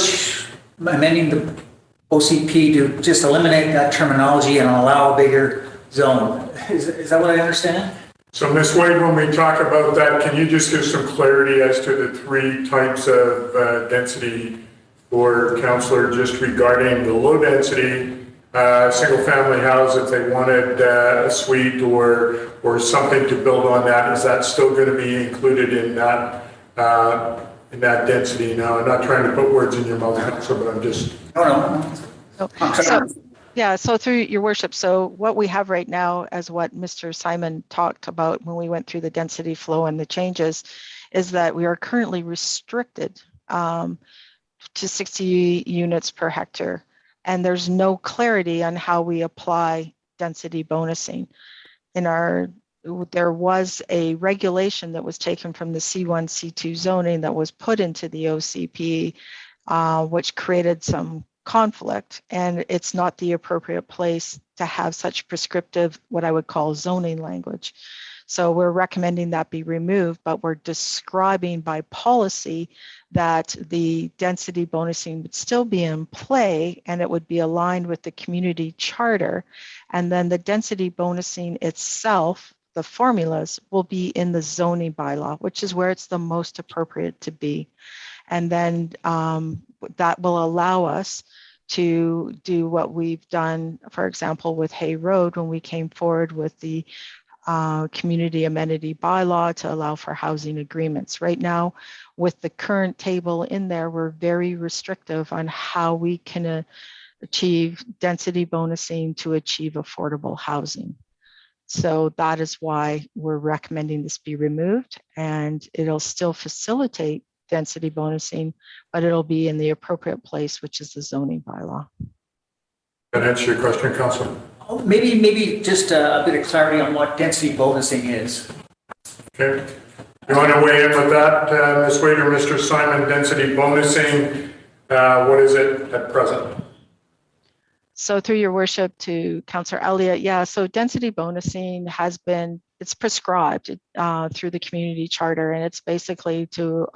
amending the OCP to just eliminate that terminology and allow a bigger zone. Is that what I understand? So Ms. Wade, when we talk about that, can you just give some clarity as to the three types of density for Councillor, just regarding the low density single family house, if they wanted a suite or something to build on that, is that still going to be included in that density? Now, I'm not trying to put words in your mouth, Councillor, but I'm just... So through your worship, so what we have right now, as what Mr. Simon talked about when we went through the density flow and the changes, is that we are currently restricted to 60 units per hectare. And there's no clarity on how we apply density bonusing. There was a regulation that was taken from the C1, C2 zoning that was put into the OCP, which created some conflict, and it's not the appropriate place to have such prescriptive, what I would call zoning language. So we're recommending that be removed, but we're describing by policy that the density bonusing would still be in play and it would be aligned with the community charter. And then the density bonusing itself, the formulas, will be in the zoning bylaw, which is where it's the most appropriate to be. And then that will allow us to do what we've done, for example, with Hay Road, when we came forward with the community amenity bylaw to allow for housing agreements. Right now, with the current table in there, we're very restrictive on how we can achieve density bonusing to achieve affordable housing. So that is why we're recommending this be removed, and it'll still facilitate density bonusing, but it'll be in the appropriate place, which is the zoning bylaw. That answer your question, Councillor? Maybe just a bit of clarity on what density bonusing is. Okay. You want to weigh in with that, Ms. Wade or Mr. Simon? Density bonusing, what is it at present? So through your worship to Councillor Elliott, yeah, so density bonusing has been, it's prescribed through the community charter, and it's basically to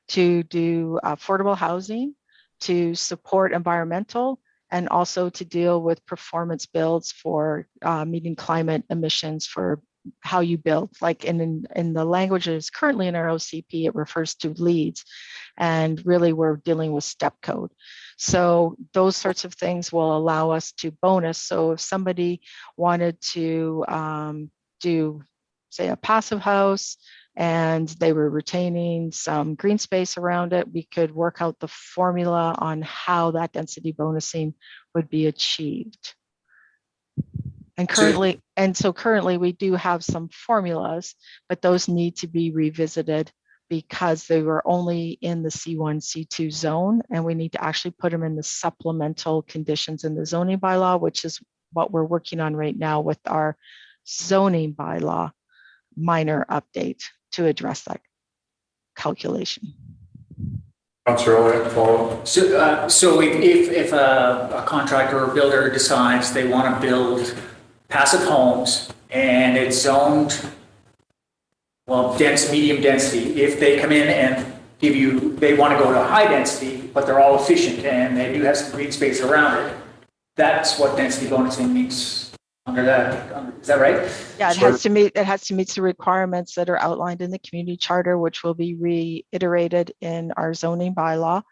do affordable housing, to support environmental, and also to deal with performance builds for meeting climate emissions for how you build. Like in the languages currently in our OCP, it refers to leads, and really we're dealing with step code. So those sorts of things will allow us to bonus. So if somebody wanted to do, say, a passive house, and they were retaining some green space around it, we could work out the formula on how that density bonusing would be achieved. And currently we do have some formulas, but those need to be revisited because they were only in the C1, C2 zone, and we need to actually put them in the supplemental conditions in the zoning bylaw, which is what we're working on right now with our zoning bylaw minor update to address that calculation. Councillor Elliott, follow. So if a contractor or builder decides they want to build passive homes and it's zoned, well, dense, medium density, if they come in and give you, they want to go to high density, but they're all efficient and they do have some green space around it, that's what density bonusing means. Under that, is that right? Yeah, it has to meet the requirements that are outlined in the community charter, which will be reiterated in our zoning bylaw,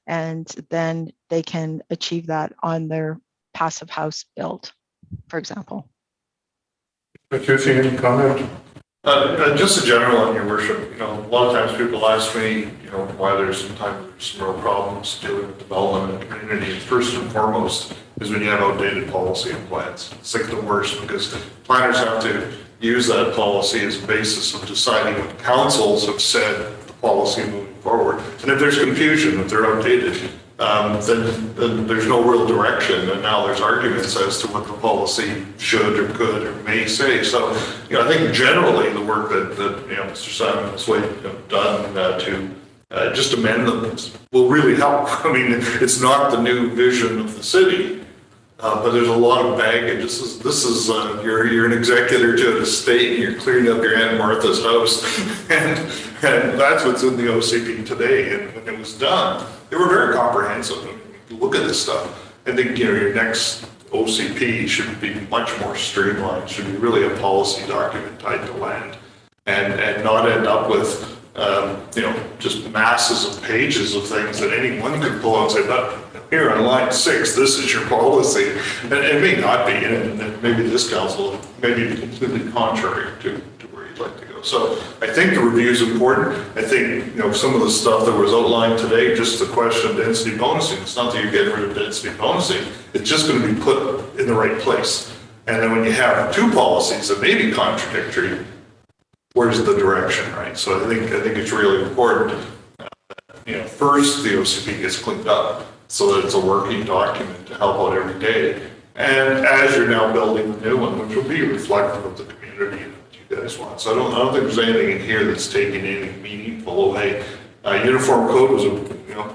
and then they can achieve that on their passive house build, for example. But you see any comment? Just a general on your worship, a lot of times people ask me, why there's sometimes some real problems dealing with development in the community. And first and foremost is when you have outdated policy and plans. It's like the worst because planners have to use that policy as a basis of deciding what councils have said the policy moving forward. And if there's confusion, if they're outdated, then there's no real direction, and now there's arguments as to what the policy should or could or may say. So, I think generally the work that Mr. Simon has done to just amend them will really help. I mean, it's not the new vision of the city, but there's a lot of baggage. This is you're an executor to an estate, and you're clearing up your Aunt Martha's house, and that's what's in the OCP today. And when it was done, they were very comprehensive. I mean, if you look at this stuff, I think your next OCP should be much more streamlined. Should be really a policy document tied to land, and not end up with just masses of pages of things that anyone could pull out and say, "But here on line 6, this is your policy," and it may not be, and maybe this council may be completely contrary to where you'd like to go. So I think the review is important. I think some of the stuff that was outlined today, just the question of density bonusing. It's not that you're getting rid of density bonusing. It's just going to be put in the right place. And then when you have two policies that may be contradictory, where's the direction, right? So I think it's really important. First the OCP gets cleaned up so that it's a working document to help out every day. And as you're now building the new one, which will be reflective of the community that you guys want. So I don't think there's anything in here that's taking any meaningful away. Uniform code was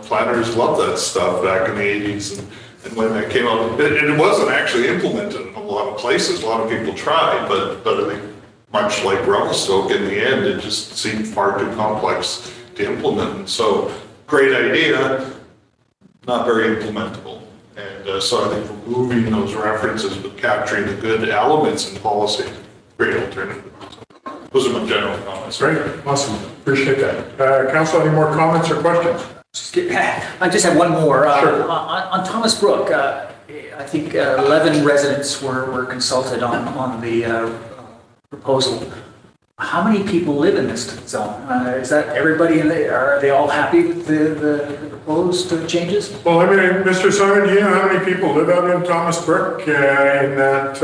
planners loved that stuff back in the 80s and when that came out, it wasn't actually implemented in a lot of places. A lot of people tried, but I think much like Revelstoke, in the end, it just seemed far too complex to implement. And so, great idea, not very implementable. And so I think removing those references but capturing the good elements in policy, great alternative. Those are my general comments. Great, awesome, appreciate that. Council, any more comments or questions? I just have one more. Sure. On Thomas Brook, I think 11 residents were consulted on the proposal. How many people live in this zone? Is that everybody in there? Are they all happy with the proposed changes? Well, I mean, Mr. Simon, do you know how many people live out in Thomas Brook in that,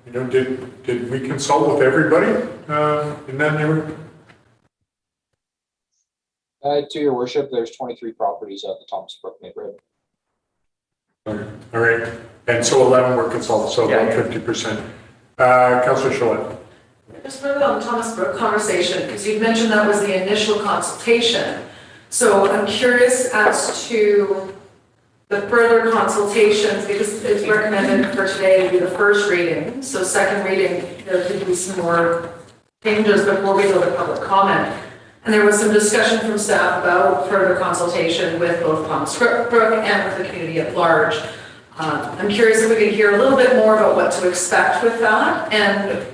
you know, did we consult with everybody in that neighborhood? To your worship, there's 23 properties out the Thomas Brook neighborhood. All right, and so 11 were consulted, so about 50%. Councillor Chalette. Just further on the Thomas Brook conversation, because you mentioned that was the initial consultation. So I'm curious as to the further consultations, because it's recommended for today to be the first reading. So second reading, there could be some more changes before we go to public comment. And there was some discussion from staff about further consultation with both Thomas Brook and with the community at large. I'm curious if we could hear a little bit more about what to expect with that and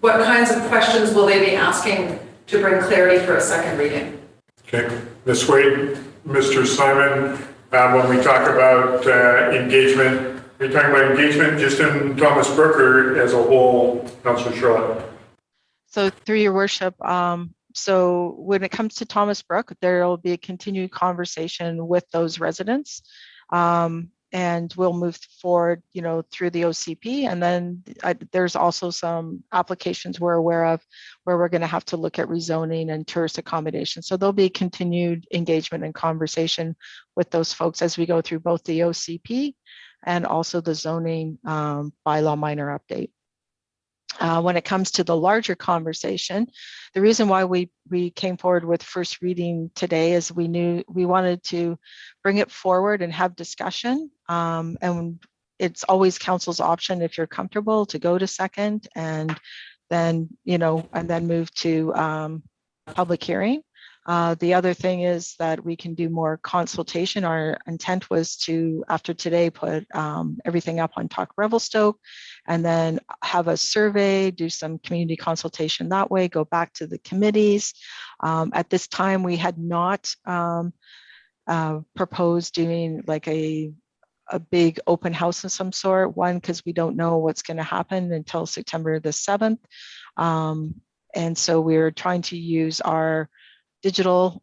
what kinds of questions will they be asking to bring clarity for a second reading? Okay, Ms. Wade, Mr. Simon, when we talk about engagement, are you talking about engagement just in Thomas Brook or as a whole, Councillor Charlotte? So through your worship, so when it comes to Thomas Brook, there will be a continued conversation with those residents. And we'll move forward, you know, through the OCP. And then there's also some applications we're aware of where we're going to have to look at rezoning and tourist accommodation. So there'll be continued engagement and conversation with those folks as we go through both the OCP and also the zoning bylaw minor update. When it comes to the larger conversation, the reason why we came forward with first reading today is we knew we wanted to bring it forward and have discussion. And it's always council's option if you're comfortable to go to second and then, you know, and then move to public hearing. The other thing is that we can do more consultation. Our intent was to, after today, put everything up on Talk Revelstoke and then have a survey, do some community consultation that way, go back to the committees. At this time, we had not proposed doing like a big open house of some sort. One, because we don't know what's going to happen until September the 7th. And so we're trying to use our digital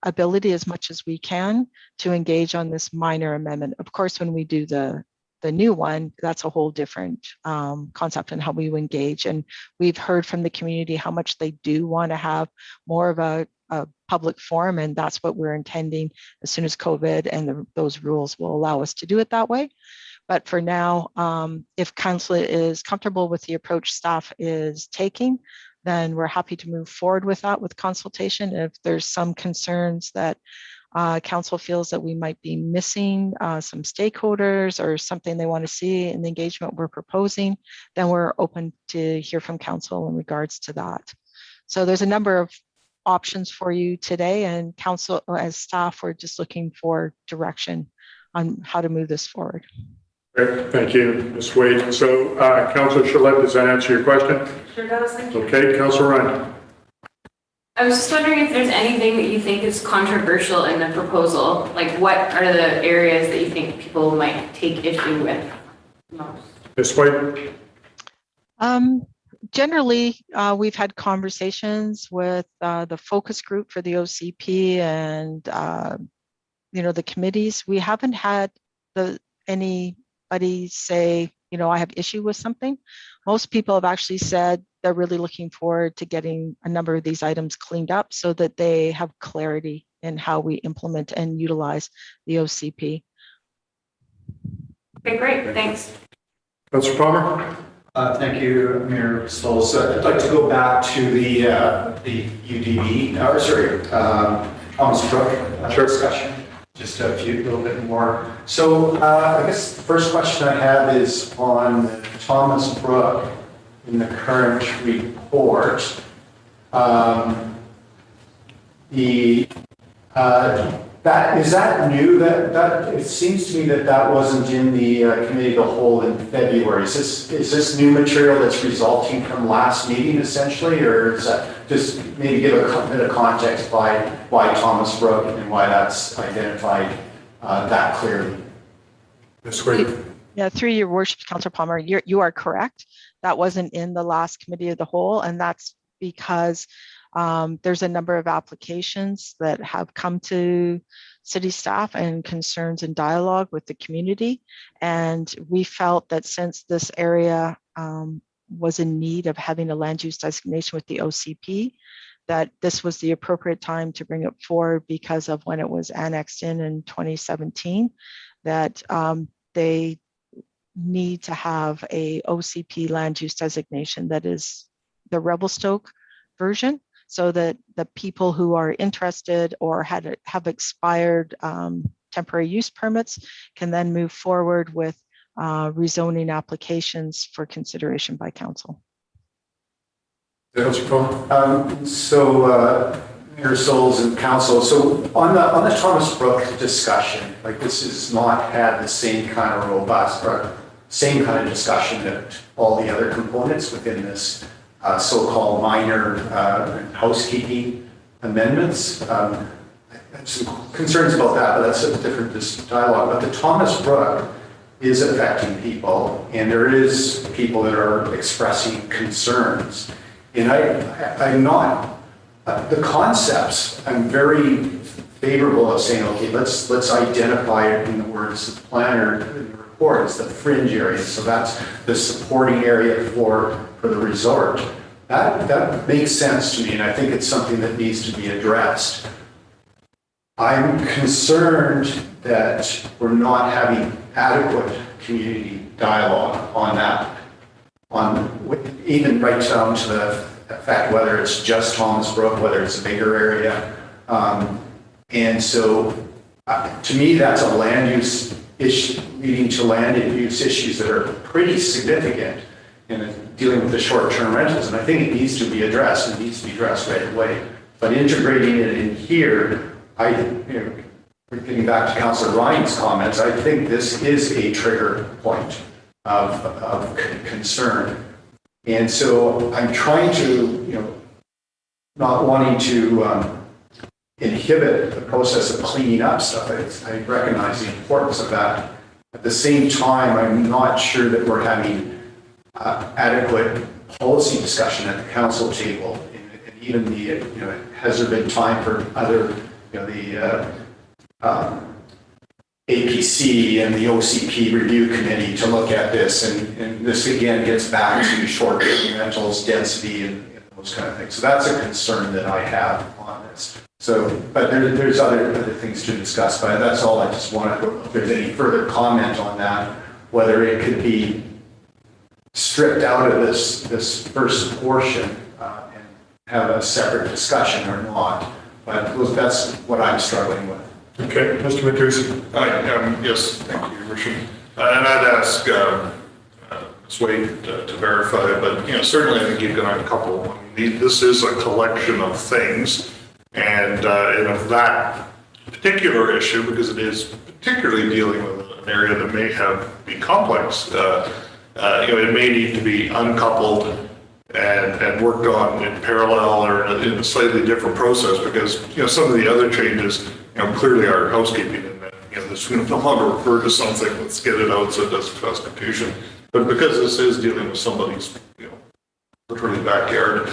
ability as much as we can to engage on this minor amendment. Of course, when we do the new one, that's a whole different concept and how we engage. And we've heard from the community how much they do want to have more of a public forum, and that's what we're intending as soon as COVID and those rules will allow us to do it that way. But for now, if council is comfortable with the approach staff is taking, then we're happy to move forward with that with consultation. If there's some concerns that council feels that we might be missing some stakeholders or something they want to see in the engagement we're proposing, then we're open to hear from council in regards to that. So there's a number of options for you today, and council as staff, we're just looking for direction on how to move this forward. Great, thank you, Ms. Wade. So, Councillor Chalette, does that answer your question? Sure does, thank you. Okay, Councillor Ryan. I was just wondering if there's anything that you think is controversial in the proposal. Like, what are the areas that you think people might take issue with most? Ms. Wade. Generally, we've had conversations with the focus group for the OCP and you know, the committees. We haven't had anybody say, you know, I have issue with something. Most people have actually said they're really looking forward to getting a number of these items cleaned up so that they have clarity in how we implement and utilize the OCP. Okay, great, thanks. Councillor Palmer. Thank you, Mayor Sulz. I'd like to go back to the UDB, or sorry, Thomas Brook discussion. Just a little bit more. So I guess the first question I have is on Thomas Brook in the current report. I Is that new? That it seems to me that wasn't in the committee of the whole in February. Is this new material that's resulting from last meeting essentially, or is that just maybe give a bit of context why Thomas Brook and why that's identified that clearly? Ms. Wade. Yeah, through your worship, Councillor Palmer, you are correct. That wasn't in the last committee of the whole, and that's because there's a number of applications that have come to city staff and concerns and dialogue with the community. And we felt that since this area was in need of having a land use designation with the OCP, that this was the appropriate time to bring it forward because of when it was annexed in 2017, that they need to have a OCP land use designation that is the Revelstoke version, so that the people who are interested or have expired temporary use permits can then move forward with rezoning applications for consideration by council. Mayor Sulz and council, so on the Thomas Brook discussion, like this has not had the same kind of robust or same kind of discussion that all the other components within this so-called minor housekeeping amendments. I have some concerns about that, but that's a different dialogue. But the Thomas Brook is affecting people, and there is people that are expressing concerns. And I'm not, the concepts, I'm very favorable of saying, okay, let's identify it in the words of the planner in the report as the fringe area. So that's the supporting area for the resort. That makes sense to me, and I think it's something that needs to be addressed. I'm concerned that we're not having adequate community dialogue on that, even right down to the fact whether it's just Thomas Brook, whether it's a bigger area. And so to me, that's a land use issue, leading to land use issues that are pretty significant in dealing with the short-term rentals. And I think it needs to be addressed. It needs to be addressed right away. But integrating it in here, getting back to Councillor Ryan's comments, I think this is a trigger point of concern. And so I'm trying to, not wanting to inhibit the process of cleaning up stuff. I recognize the importance of that. At the same time, I'm not sure that we're having adequate policy discussion at the council table. And even the, has there been time for other, the APC and the OCP review committee to look at this, and this again gets back to short-term rentals, density, and those kind of things. So that's a concern that I have on this. So, but there's other things to discuss, but that's all. I just wanted to, if there's any further comment on that, whether it could be stripped out of this first portion and have a separate discussion or not. But that's what I'm struggling with. Okay, Mr. Matussi. Yes, thank you, Richard. And I'd ask Ms. Wade to verify, but certainly I think you've got a couple. This is a collection of things, and of that particular issue, because it is particularly dealing with an area that may be complex, it may need to be uncoupled and worked on in parallel or in a slightly different process, because some of the other changes clearly are housekeeping, and this no longer refer to something. Let's get it out so it doesn't cause confusion. But because this is dealing with somebody's literally backyard,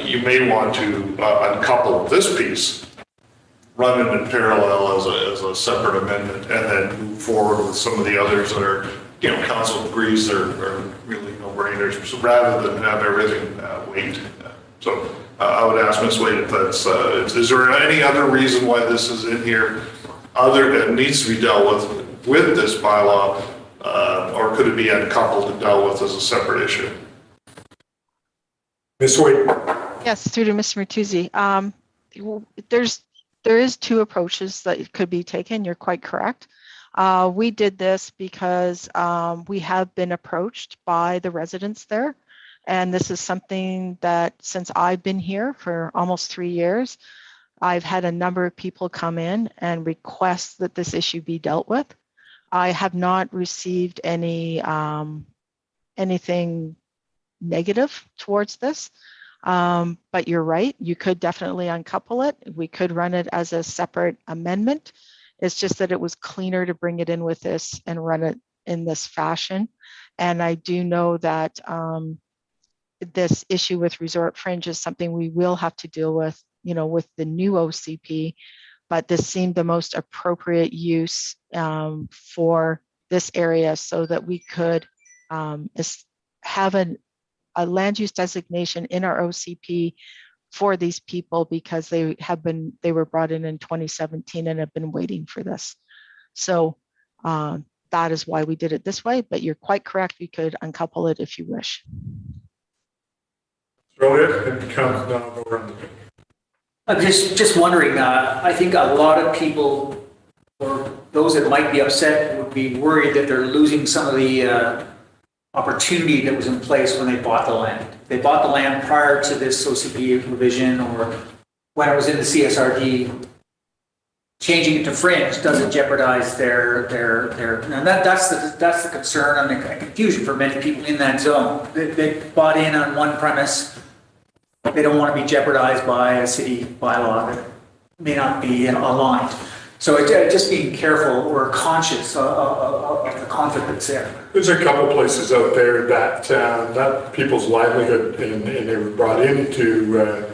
you may want to uncouple this piece, run it in parallel as a separate amendment, and then move forward with some of the others that are council agrees are really no-brainers, so rather than have everything wait. So I would ask Ms. Wade if that's, is there any other reason why this is in here other than needs to be dealt with this bylaw, or could it be uncoupled and dealt with as a separate issue? Ms. Wade. Yes, through to Mr. Matussi. There is two approaches that could be taken. You're quite correct. We did this because we have been approached by the residents there. And this is something that since I've been here for almost 3 years, I've had a number of people come in and request that this issue be dealt with. I have not received any anything negative towards this. But you're right, you could definitely uncouple it. We could run it as a separate amendment. It's just that it was cleaner to bring it in with this and run it in this fashion. And I do know that this issue with resort fringe is something we will have to deal with, you know, with the new OCP, but this seemed the most appropriate use for this area so that we could have a land use designation in our OCP for these people because they were brought in 2017 and have been waiting for this. So that is why we did it this way, but you're quite correct. You could uncouple it if you wish. I'm just wondering, I think a lot of people, or those that might be upset, would be worried that they're losing some of the opportunity that was in place when they bought the land. They bought the land prior to this OCP revision or when it was in the CSRD. Changing it to fringe doesn't jeopardize their and that's the concern and the confusion for many people in that zone. They bought in on one premise. They don't want to be jeopardized by a city bylaw that may not be aligned. So just being careful or conscious of the conflict that's there. There's a couple places out there that people's livelihood and they were brought into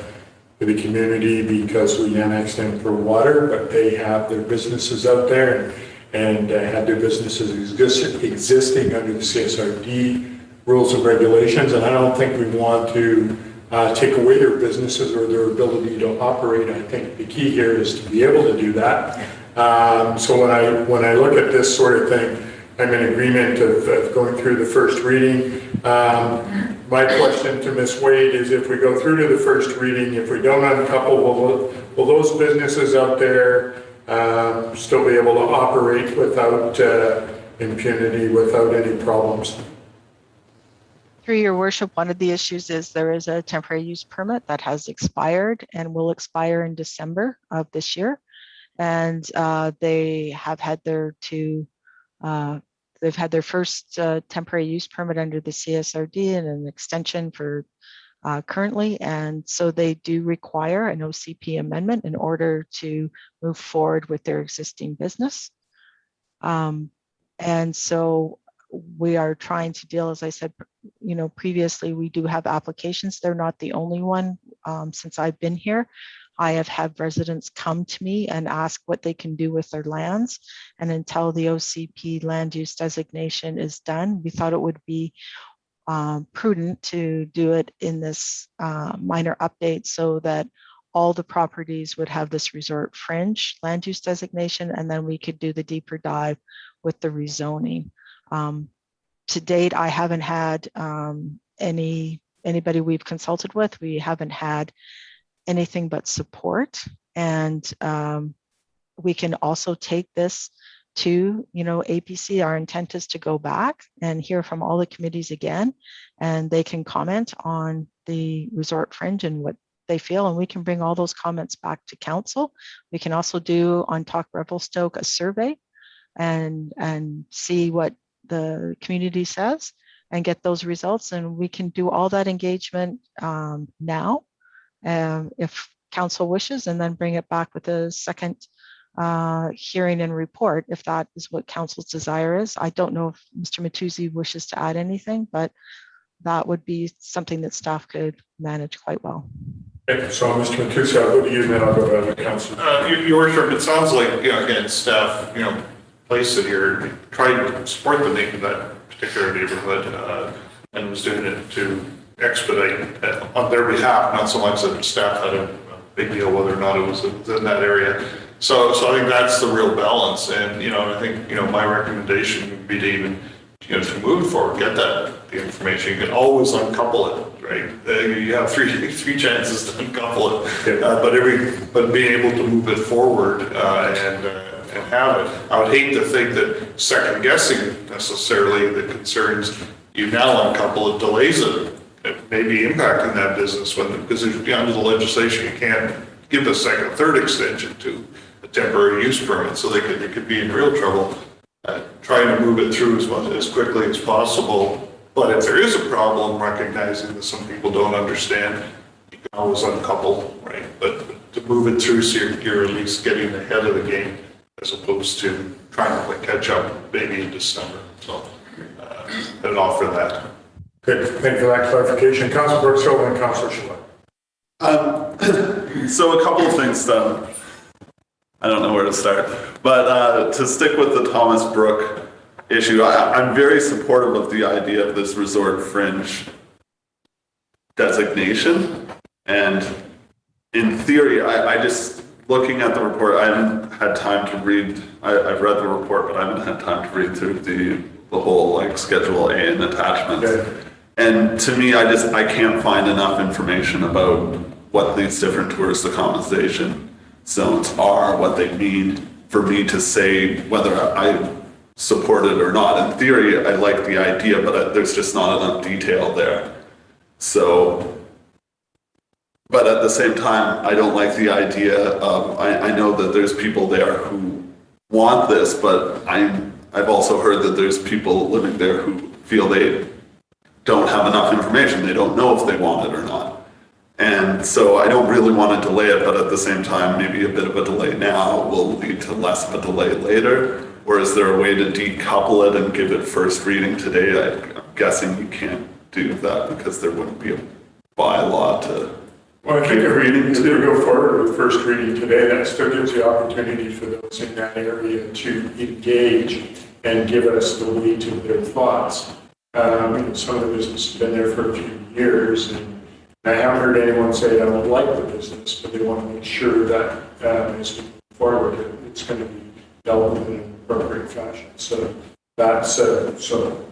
the community because we annexed them for water, but they have their businesses out there and had their businesses existing under the CSRD rules and regulations. And I don't think we want to take away their businesses or their ability to operate. I think the key here is to be able to do that. So when I look at this sort of thing, I'm in agreement of going through the first reading. My question to Ms. Wade is if we go through to the first reading, if we don't uncouple, will those businesses out there still be able to operate without impunity, without any problems? Through your worship, one of the issues is there is a temporary use permit that has expired and will expire in December of this year. And they have had they've had their first temporary use permit under the CSRD and an extension for currently. And so they do require an OCP amendment in order to move forward with their existing business. And so we are trying to deal, as I said, you know, previously, we do have applications. They're not the only one. Since I've been here, I have had residents come to me and ask what they can do with their lands. And until the OCP land use designation is done, we thought it would be prudent to do it in this minor update so that all the properties would have this resort fringe land use designation, and then we could do the deeper dive with the rezoning. To date, I haven't had anybody we've consulted with. We haven't had anything but support, and we can also take this to, you know, APC. Our intent is to go back and hear from all the committees again, and they can comment on the resort fringe and what they feel, and we can bring all those comments back to council. We can also do on Talk Revelstoke a survey and see what the community says and get those results, and we can do all that engagement now if council wishes, and then bring it back with a second hearing and report if that is what council's desire is. I don't know if Mr. Matuzzi wishes to add anything, but that would be something that staff could manage quite well. Okay, so Mr. Matuzzi, I'll go to you and then I'll go to the council. Your worship, it sounds like, you know, again, staff, you know, place it here, tried to support the name of that particular neighborhood and was doing it to expedite on their behalf, not so much that staff had a big deal whether or not it was in that area. So I think that's the real balance. And, you know, I think, you know, my recommendation would be to even, you know, to move forward, get the information. You can always uncouple it, right? You have three chances to uncouple it, but being able to move it forward and have it. I would hate to think that second guessing necessarily the concerns you now uncouple it delays it. It may be impacting that business because under the legislation you can't give a second, third extension to a temporary use permit, so they could be in real trouble trying to move it through as quickly as possible. But if there is a problem, recognizing that some people don't understand, you can always uncouple, right? But to move it through, so you're at least getting ahead of the game, as opposed to trying to play catch up maybe in December. So I'd offer that. Good, thank you for that clarification. Councilor Brooks, and Councilor Shaw. So a couple of things done. I don't know where to start, but to stick with the Thomas Brook issue, I'm very supportive of the idea of this resort fringe designation. And in theory, I just, looking at the report, I haven't had time to read, I've read the report, but I haven't had time to read through the whole like Schedule A and attachments. Okay. And to me, I can't find enough information about what these different tourist accommodation zones are, what they mean, for me to say whether I support it or not. In theory, I like the idea, but there's just not enough detail there. So, but at the same time, I don't like the idea of, I know that there's people there who want this, but I've also heard that there's people living there who feel they don't have enough information. They don't know if they want it or not. And so I don't really want to delay it, but at the same time, maybe a bit of a delay now will lead to less of a delay later. Or is there a way to decouple it and give it first reading today? I'm guessing you can't do that because there wouldn't be a bylaw to. Well, I think if we go forward with first reading today, that still gives the opportunity for those in that area to engage and give us the lead to their thoughts. Some of the business has been there for a few years, and I haven't heard anyone say they don't like the business, but they want to make sure that as we move forward, it's going to be dealt with in an appropriate fashion. So that's so.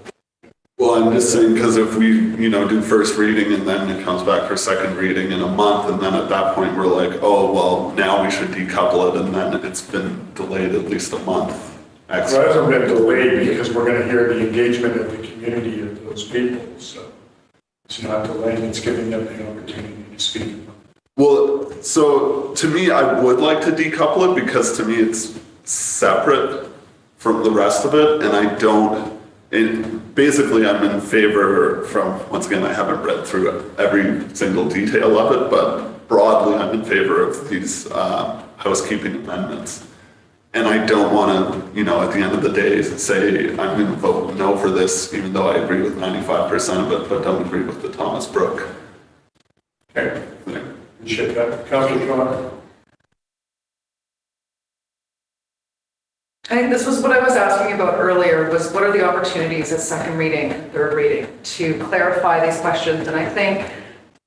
Well, I'm just saying, because if we, do first reading and then it comes back for second reading in a month, and then at that point we're like, oh, well, now we should decouple it, and then it's been delayed at least a month. It hasn't been delayed because we're going to hear the engagement of the community of those people. So it's not delaying, it's giving them the opportunity to speak. Well, so to me, I would like to decouple it because to me it's separate from the rest of it, and I don't. Basically, I'm in favor once again, I haven't read through every single detail of it, but broadly, I'm in favor of these housekeeping amendments. And I don't want to, at the end of the day, say I'm going to vote no for this, even though I agree with 95% of it, but don't agree with the Thomas Brook. Okay. Appreciate that. Councilor Shaw. I think this was what I was asking about earlier, was what are the opportunities at second reading, third reading, to clarify these questions? And I think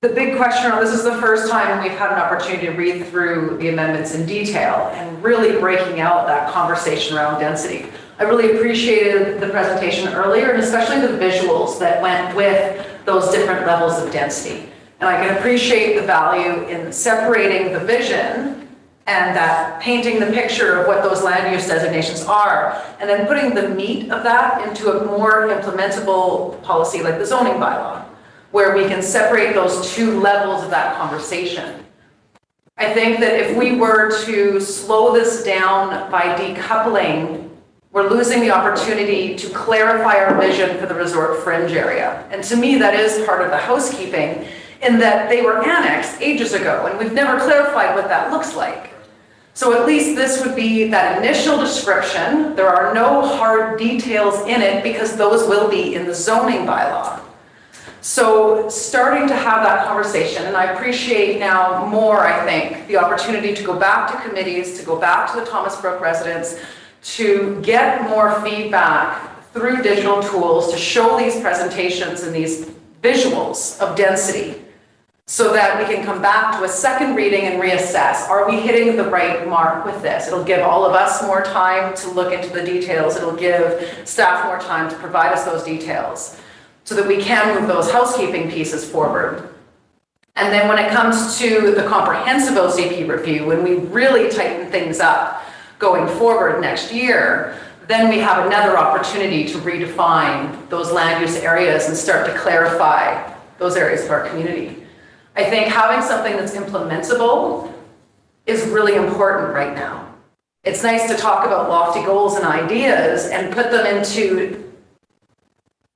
the big question, this is the first time we've had an opportunity to read through the amendments in detail and really breaking out that conversation around density. I really appreciated the presentation earlier, and especially the visuals that went with those different levels of density. And I can appreciate the value in separating the vision and that painting the picture of what those land use designations are, and then putting the meat of that into a more implementable policy like the zoning bylaw, where we can separate those two levels of that conversation. I think that if we were to slow this down by decoupling, we're losing the opportunity to clarify our vision for the resort fringe area. And to me, that is part of the housekeeping, in that they were annexed ages ago, and we've never clarified what that looks like. So at least this would be that initial description. There are no hard details in it because those will be in the zoning bylaw. So starting to have that conversation, and I appreciate now more, I think, the opportunity to go back to committees, to go back to the Thomas Brook residents, to get more feedback through digital tools, to show these presentations and these visuals of density, so that we can come back to a second reading and reassess. Are we hitting the right mark with this? It'll give all of us more time to look into the details. It'll give staff more time to provide us those details so that we can move those housekeeping pieces forward. And then when it comes to the comprehensive OCP review, when we really tighten things up going forward next year, then we have another opportunity to redefine those land use areas and start to clarify those areas of our community. I think having something that's implementable is really important right now. It's nice to talk about lofty goals and ideas and put them into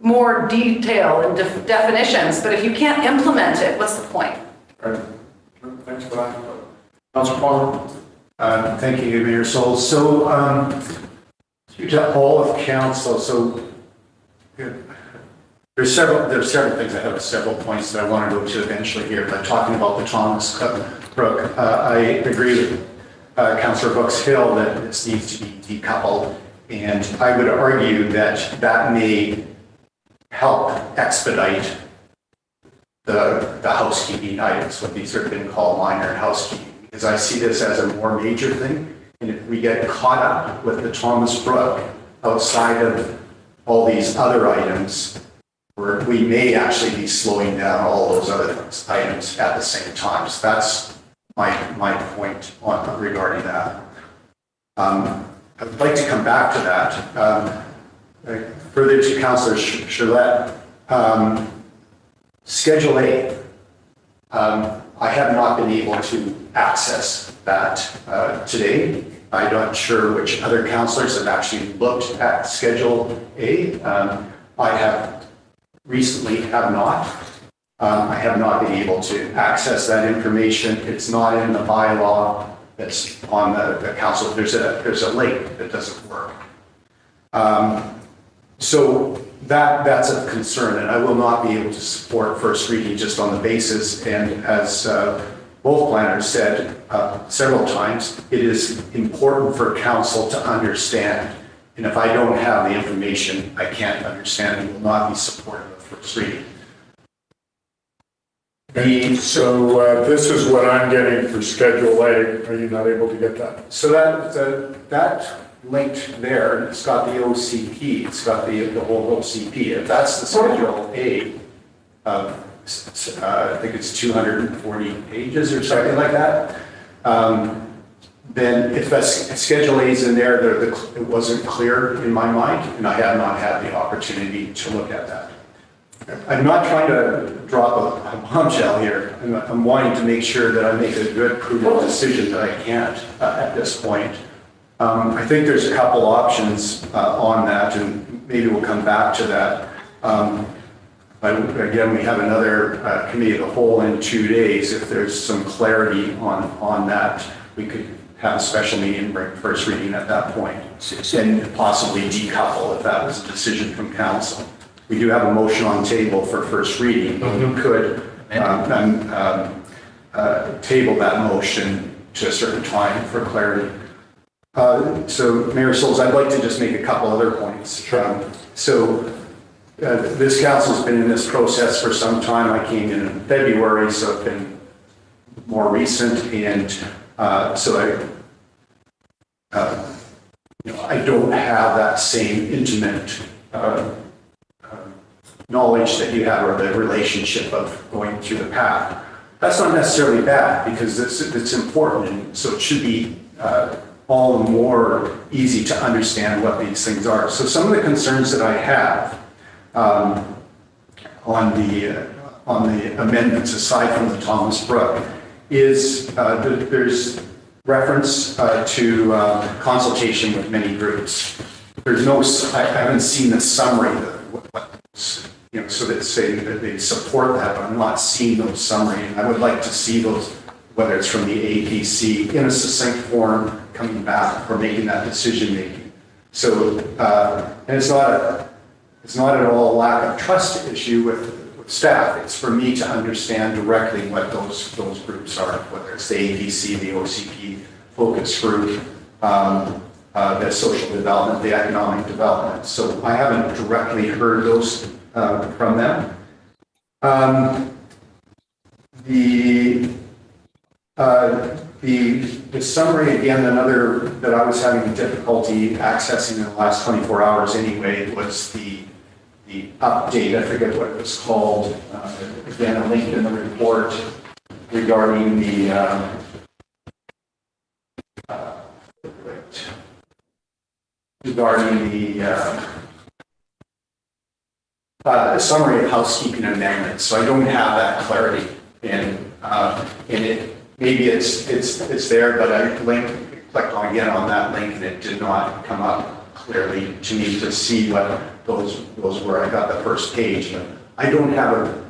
more detail and definitions, but if you can't implement it, what's the point? Right. Thanks for that. Councilor Palmer. Thank you, Mayor Sulz. So, to all of council, so there's several things. I have several points that I want to go to eventually here, but talking about the Thomas Brook, I agree with Councillor Brooks Hill that this needs to be decoupled, and I would argue that that may help expedite the housekeeping items, what these have been called minor housekeeping, because I see this as a more major thing. And if we get caught up with the Thomas Brook outside of all these other items, we may actually be slowing down all those other items at the same time. So that's my point regarding that. I'd like to come back to that. Further to Councillor Charlotte, Schedule A, I have not been able to access that today. I'm not sure which other councillors have actually looked at Schedule A. I have recently not. I have not been able to access that information. It's not in the bylaw that's on the council. There's a link that doesn't work. So that's a concern, and I will not be able to support first reading just on the basis, and as both planners said several times, it is important for council to understand, and if I don't have the information, I can't understand and will not be supportive of first reading. So this is what I'm getting for Schedule A. Are you not able to get that? So that linked there, it's got the OCP, it's got the whole OCP. If that's the Schedule A, I think it's 240 pages or something like that. Then if Schedule A is in there, it wasn't clear in my mind, and I have not had the opportunity to look at that. I'm not trying to drop a bombshell here. I'm wanting to make sure that I make a good, prudent decision that I can't at this point. I think there's a couple options on that, and maybe we'll come back to that. Again, we have another committee of the whole in 2 days. If there's some clarity on that, we could have a special meeting and bring first reading at that point, and possibly decouple if that was a decision from council. We do have a motion on table for first reading, but we could table that motion to a certain time for clarity. So, Mayor Sulz, I'd like to just make a couple other points. Sure. This council's been in this process for some time. I came in February, so it's been more recent, and so I don't have that same intimate knowledge that you have, or the relationship of going through the path. That's not necessarily bad, because it's important, and so it should be all the more easy to understand what these things are. So some of the concerns that I have on the amendments, aside from the Thomas Brook, is that there's reference to consultation with many groups. There's no, I haven't seen the summary of so that say that they support that, but I'm not seeing those summary, and I would like to see those, whether it's from the APC, in a succinct form, coming back for making that decision making. So, and it's not at all a lack of trust issue with staff. It's for me to understand directly what those groups are, whether it's the APC, the OCP focus group, the social development, the economic development. So I haven't directly heard those from them. The summary, again, another that I was having difficulty accessing in the last 24 hours anyway, was the update. I forget what it was called. Again, a link in the report regarding the summary of housekeeping amendments. So I don't have that clarity, and it maybe it's there, but I clicked on again on that link and it did not come up clearly to me to see what those were. I got the first page, but I don't have it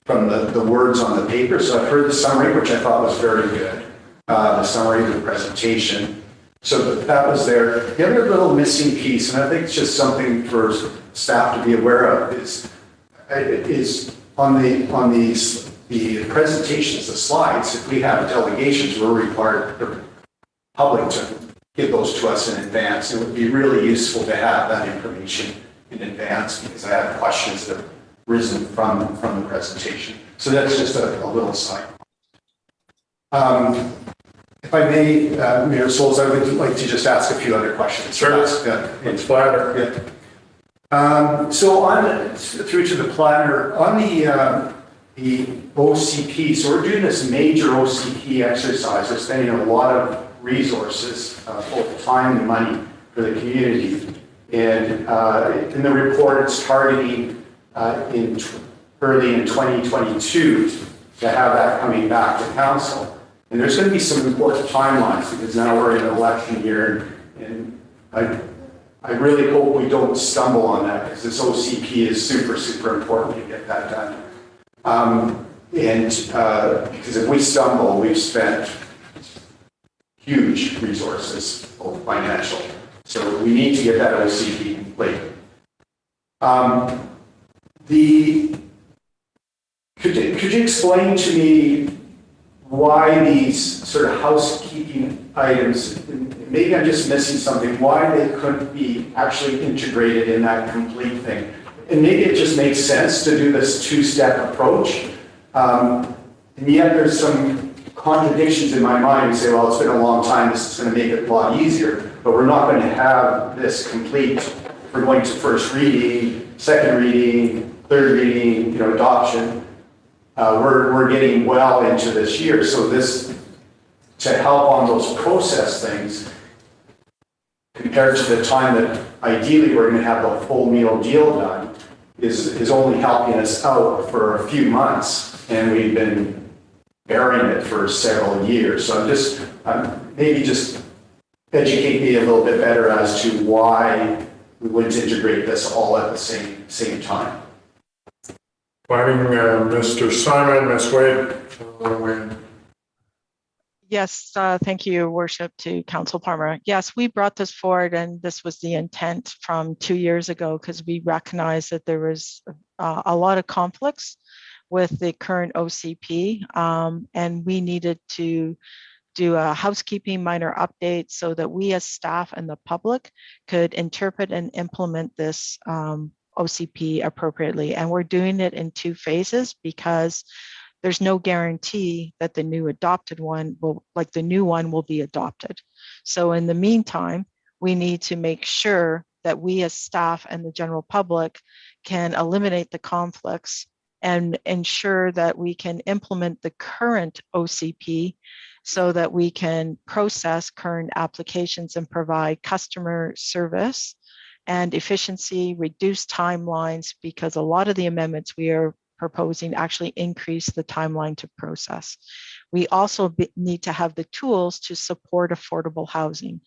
from the words on the paper. So I've heard the summary, which I thought was very good. The summary of the presentation. So that was there. The other little missing piece, and I think it's just something for staff to be aware of, is on the presentations, the slides. If we have delegations, we're required the public to give those to us in advance. It would be really useful to have that information in advance because I have questions that have risen from the presentation. So that's just a little side. If I may, Mayor Sulz, I would like to just ask a few other questions. Sure. It's flatter. Yeah. So through to the planner, on the OCP, so we're doing this major OCP exercise. We're spending a lot of resources, both time and money for the community. And in the report, it's targeting early in 2022 to have that coming back to council. And there's going to be some important timelines because now we're in an election year, and I really hope we don't stumble on that because this OCP is super, super important to get that done. Because if we stumble, we've spent huge resources, both financial. So we need to get that OCP complete. Could you explain to me why these sort of housekeeping items, maybe I'm just missing something, why they couldn't be actually integrated in that complete thing? And maybe it just makes sense to do this two-step approach. And yet there's some contradictions in my mind. You say, well, it's been a long time, this is going to make it a lot easier, but we're not going to have this complete. We're going to first reading, second reading, third reading, adoption. We're getting well into this year. So this, to help on those process things, compared to the time that ideally we're going to have the full meal deal done, is only helping us out for a few months. And we've been bearing it for several years. So maybe just educate me a little bit better as to why we wouldn't integrate this all at the same time. Planning, Mr. Simon, Ms. Wade. Yes, thank you, Worship, to Council Palmer. Yes, we brought this forward, and this was the intent from 2 years ago because we recognized that there was a lot of conflicts with the current OCP, and we needed to do a housekeeping minor update so that we as staff and the public could interpret and implement this OCP appropriately. And we're doing it in 2 phases because there's no guarantee that the new adopted one will, like the new one will be adopted. So in the meantime, we need to make sure that we as staff and the general public can eliminate the conflicts and ensure that we can implement the current OCP so that we can process current applications and provide customer service and efficiency, reduce timelines, because a lot of the amendments we are proposing actually increase the timeline to process. We also need to have the tools to support affordable housing.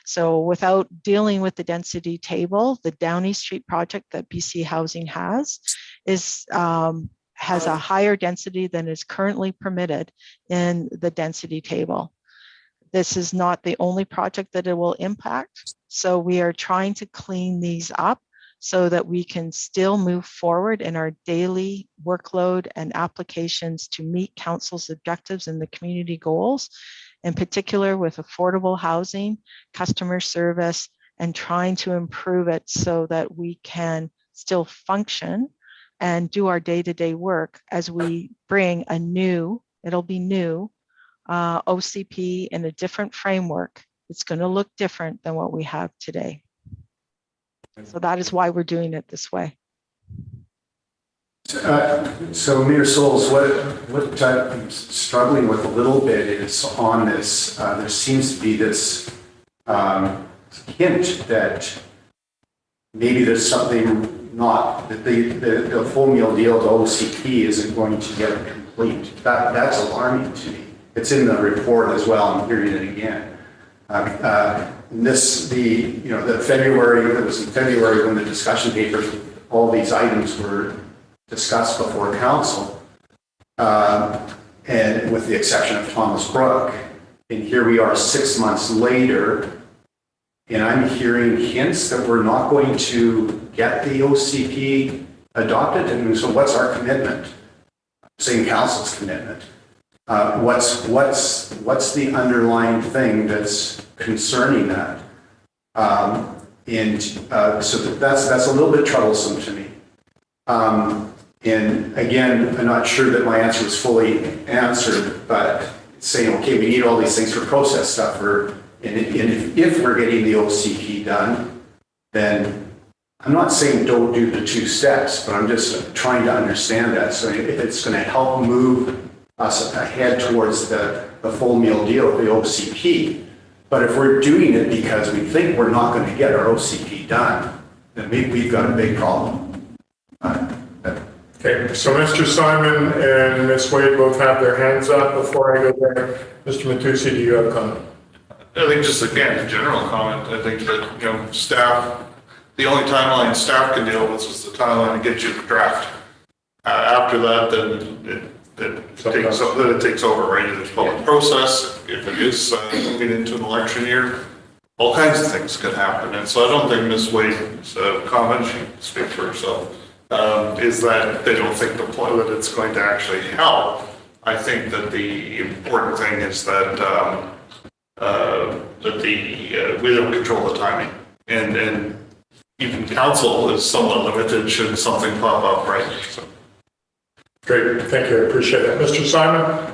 So without dealing with the density table, the Downey Street project that BC Housing has a higher density than is currently permitted in the density table. This is not the only project that it will impact. So we are trying to clean these up so that we can still move forward in our daily workload and applications to meet council's objectives and the community goals, in particular with affordable housing, customer service, and trying to improve it so that we can still function and do our day-to-day work as we bring a new, it'll be new, OCP in a different framework. It's going to look different than what we have today. So that is why we're doing it this way. So Mayor Sulz, what I'm struggling with a little bit is on this, there seems to be this hint that maybe there's something not, that the full meal deal, the OCP isn't going to get complete. That's alarming to me. it's in the report as well, I'm hearing it again. The February, it was in February when the discussion papers, all these items were discussed before council, and with the exception of Thomas Brook. And here we are 6 months later, and I'm hearing hints that we're not going to get the OCP adopted. And so what's our commitment? Saying council's commitment. What's the underlying thing that's concerning that? So that's a little bit troublesome to me. And again, I'm not sure that my answer was fully answered, but saying, okay, we need all these things for process stuff, and if we're getting the OCP done, then I'm not saying don't do the 2 steps, but I'm just trying to understand that. So if it's going to help move us ahead towards the full meal deal, the OCP, but if we're doing it because we think we're not going to get our OCP done, then we've got a big problem. Okay, so Mr. Simon and Ms. Wade both have their hands up. Before I go there, Mr. Matusi, do you have a comment? I think just again, a general comment, I think that, staff, the only timeline staff can deal with is the timeline to get you the draft. After that, then it takes over, right? There's public process. If it is moving into an election year, all kinds of things could happen. And so I don't think Ms. Wade's comment, she can speak for herself, is that they don't think that it's going to actually help. I think that the important thing is that we don't control the timing, and even council is somewhat limited should something pop up, right? So. Great, thank you, I appreciate that. Mr. Simon?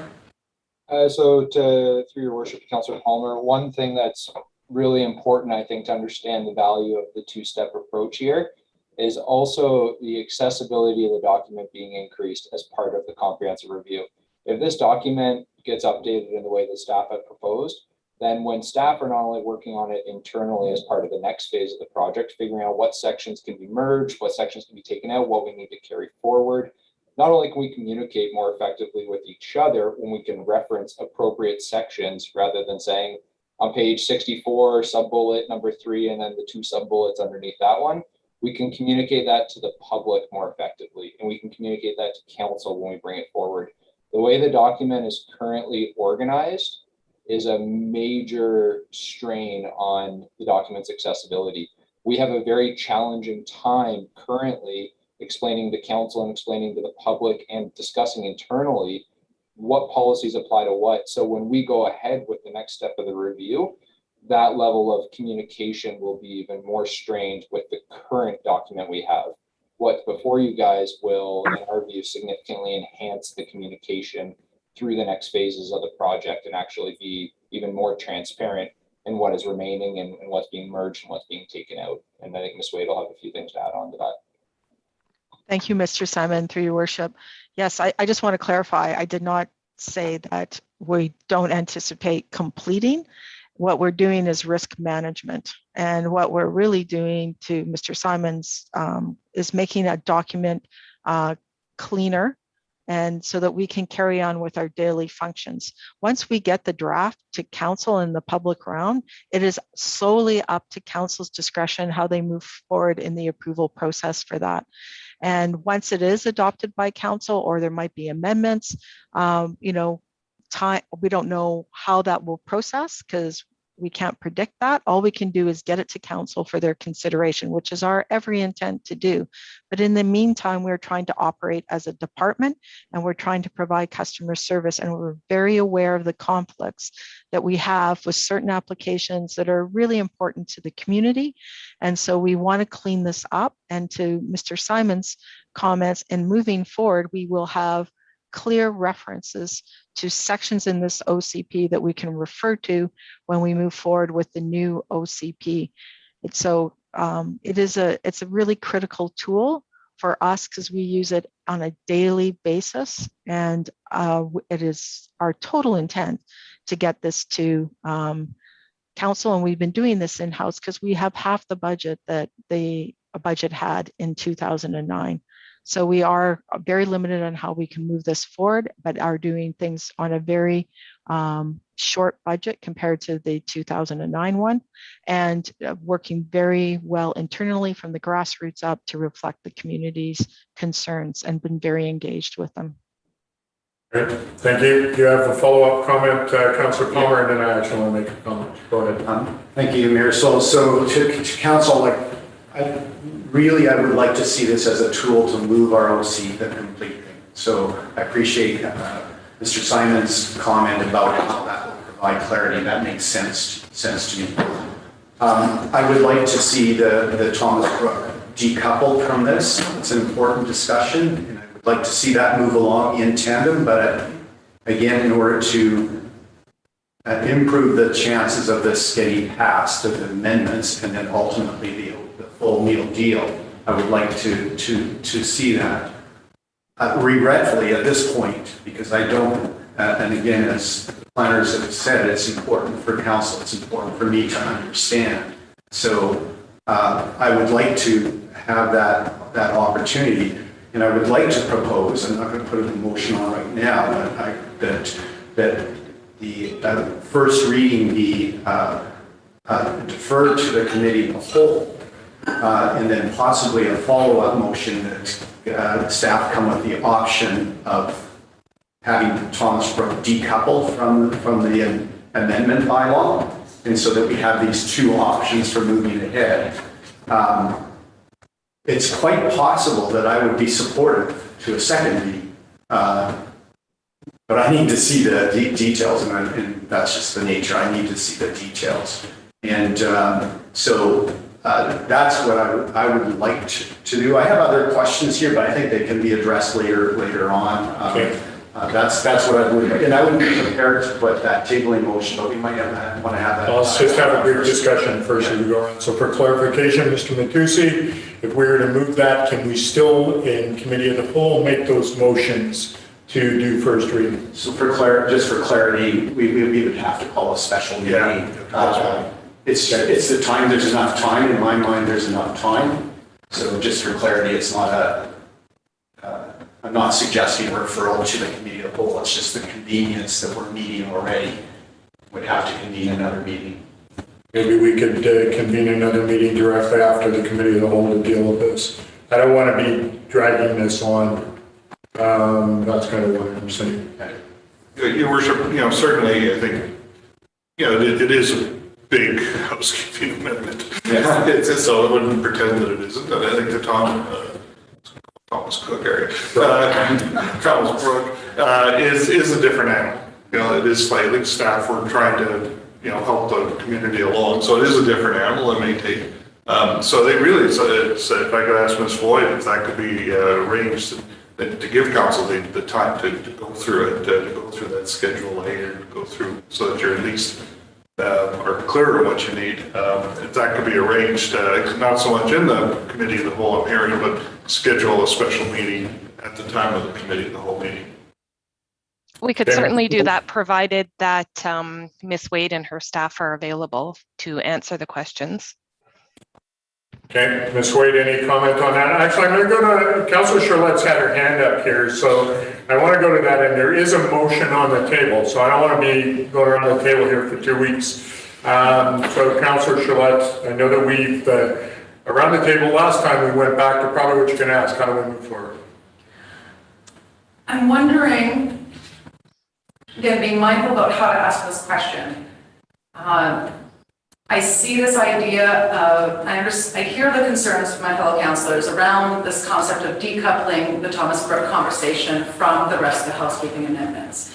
Through your worship, Councillor Palmer, one thing that's really important, I think, to understand the value of the 2-step approach here is also the accessibility of the document being increased as part of the comprehensive review. If this document gets updated in the way that staff have proposed, then when staff are not only working on it internally as part of the next phase of the project, figuring out what sections can be merged, what sections can be taken out, what we need to carry forward, not only can we communicate more effectively with each other when we can reference appropriate sections rather than saying on page 64, sub-bullet number 3, and then the 2 sub-bullets underneath that one, we can communicate that to the public more effectively, and we can communicate that to council when we bring it forward. The way the document is currently organized is a major strain on the document's accessibility. We have a very challenging time currently explaining to council and explaining to the public and discussing internally what policies apply to what. So when we go ahead with the next step of the review, that level of communication will be even more strained with the current document we have. What before you guys will, in our view, significantly enhance the communication through the next phases of the project and actually be even more transparent in what is remaining and what's being merged and what's being taken out. And I think Ms. Wade will have a few things to add on to that. Thank you, Mr. Simon, through your worship. Yes, I just want to clarify, I did not say that we don't anticipate completing. What we're doing is risk management. And what we're really doing, to Mr. Simon's, is making a document cleaner, and so that we can carry on with our daily functions. Once we get the draft to council in the public round, it is solely up to council's discretion how they move forward in the approval process for that. And once it is adopted by council, or there might be amendments, we don't know how that will process because we can't predict that. All we can do is get it to council for their consideration, which is our every intent to do. But in the meantime, we're trying to operate as a department, and we're trying to provide customer service. And we're very aware of the conflicts that we have with certain applications that are really important to the community. And so we want to clean this up. And to Mr. Simon's comments, and moving forward, we will have clear references to sections in this OCP that we can refer to when we move forward with the new OCP. It's a really critical tool for us because we use it on a daily basis, and it is our total intent to get this to council. And we've been doing this in-house because we have half the budget that the budget had in 2009. So we are very limited on how we can move this forward, but are doing things on a very short budget compared to the 2009 one, and working very well internally from the grassroots up to reflect the community's concerns, and been very engaged with them. Great. Thank you. Do you have a follow-up comment, Councillor Palmer, and then I actually want to make a comment. Go ahead. Thank you, Mayor Sulz. So to council, I would like to see this as a tool to move our OC the complete thing. So I appreciate Mr. Simon's comment about how that will provide clarity. That makes sense to me. I would like to see the Thomas Brook decoupled from this. It's an important discussion, and I would like to see that move along in tandem, but again, in order to improve the chances of this getting passed, of the amendments, and then ultimately the full meal deal, I would like to see that. Regretfully, at this point, because I don't, and again, as the planners have said, it's important for council, it's important for me to understand. So I would like to have that opportunity, and I would like to propose, I'm not going to put a motion on right now, but that the first reading be deferred to the committee of the whole, and then possibly a follow-up motion that staff come with the option of having Thomas Brook decoupled from the amendment bylaw, and so that we have these two options for moving ahead. It's quite possible that I would be supportive to a second reading, but I need to see the details, and that's just the nature. I need to see the details, and so that's what I would like to do. I have other questions here, but I think they can be addressed later on. Okay. That's what I would, and I wouldn't be prepared to put that tabling motion, but we might want to have that. Let's just have a brief discussion first as we go on. So for clarification, Mr. Matusi, if we were to move that, can we still, in committee of the whole, make those motions to do first reading? So just for clarity, we would have to call a special meeting. Yeah. It's the time, there's enough time, in my mind, there's enough time. So just for clarity, it's not I'm not suggesting referral to the committee of the whole, it's just the convenience that we're meeting already. Would have to convene another meeting. Maybe we could convene another meeting directly after the committee of the whole to deal with this. I don't want to be dragging this on. That's kind of what I'm saying. Your worship, certainly I think, it is a big housekeeping amendment. Yeah. So I wouldn't pretend that it isn't. I think the Thomas Cook area, Thomas Brook, is a different animal. It is slightly, staff were trying to, help the community along. So it is a different animal, it may take. So they really said, if I could ask Ms. Floyd, if that could be arranged to give council the time to go through it, to go through that Schedule A and go through so that you're at least are clear on what you need. If that could be arranged, not so much in the committee of the whole, I'm hearing, but schedule a special meeting at the time of the committee of the whole meeting. We could certainly do that, provided that Ms. Wade and her staff are available to answer the questions. Okay, Ms. Wade, any comment on that? Actually, I'm going to go to Councillor Charlotte's had her hand up here, so I want to go to that, and there is a motion on the table, so I don't want to be going around the table here for 2 weeks. So Councillor Charlotte, I know that we've, around the table last time, we went back to probably what you can ask. How do we move forward? I'm wondering, again, being mindful about how to ask this question. I see this idea of, I hear the concerns from my fellow councillors around this concept of decoupling the Thomas Brook conversation from the rest of the housekeeping amendments.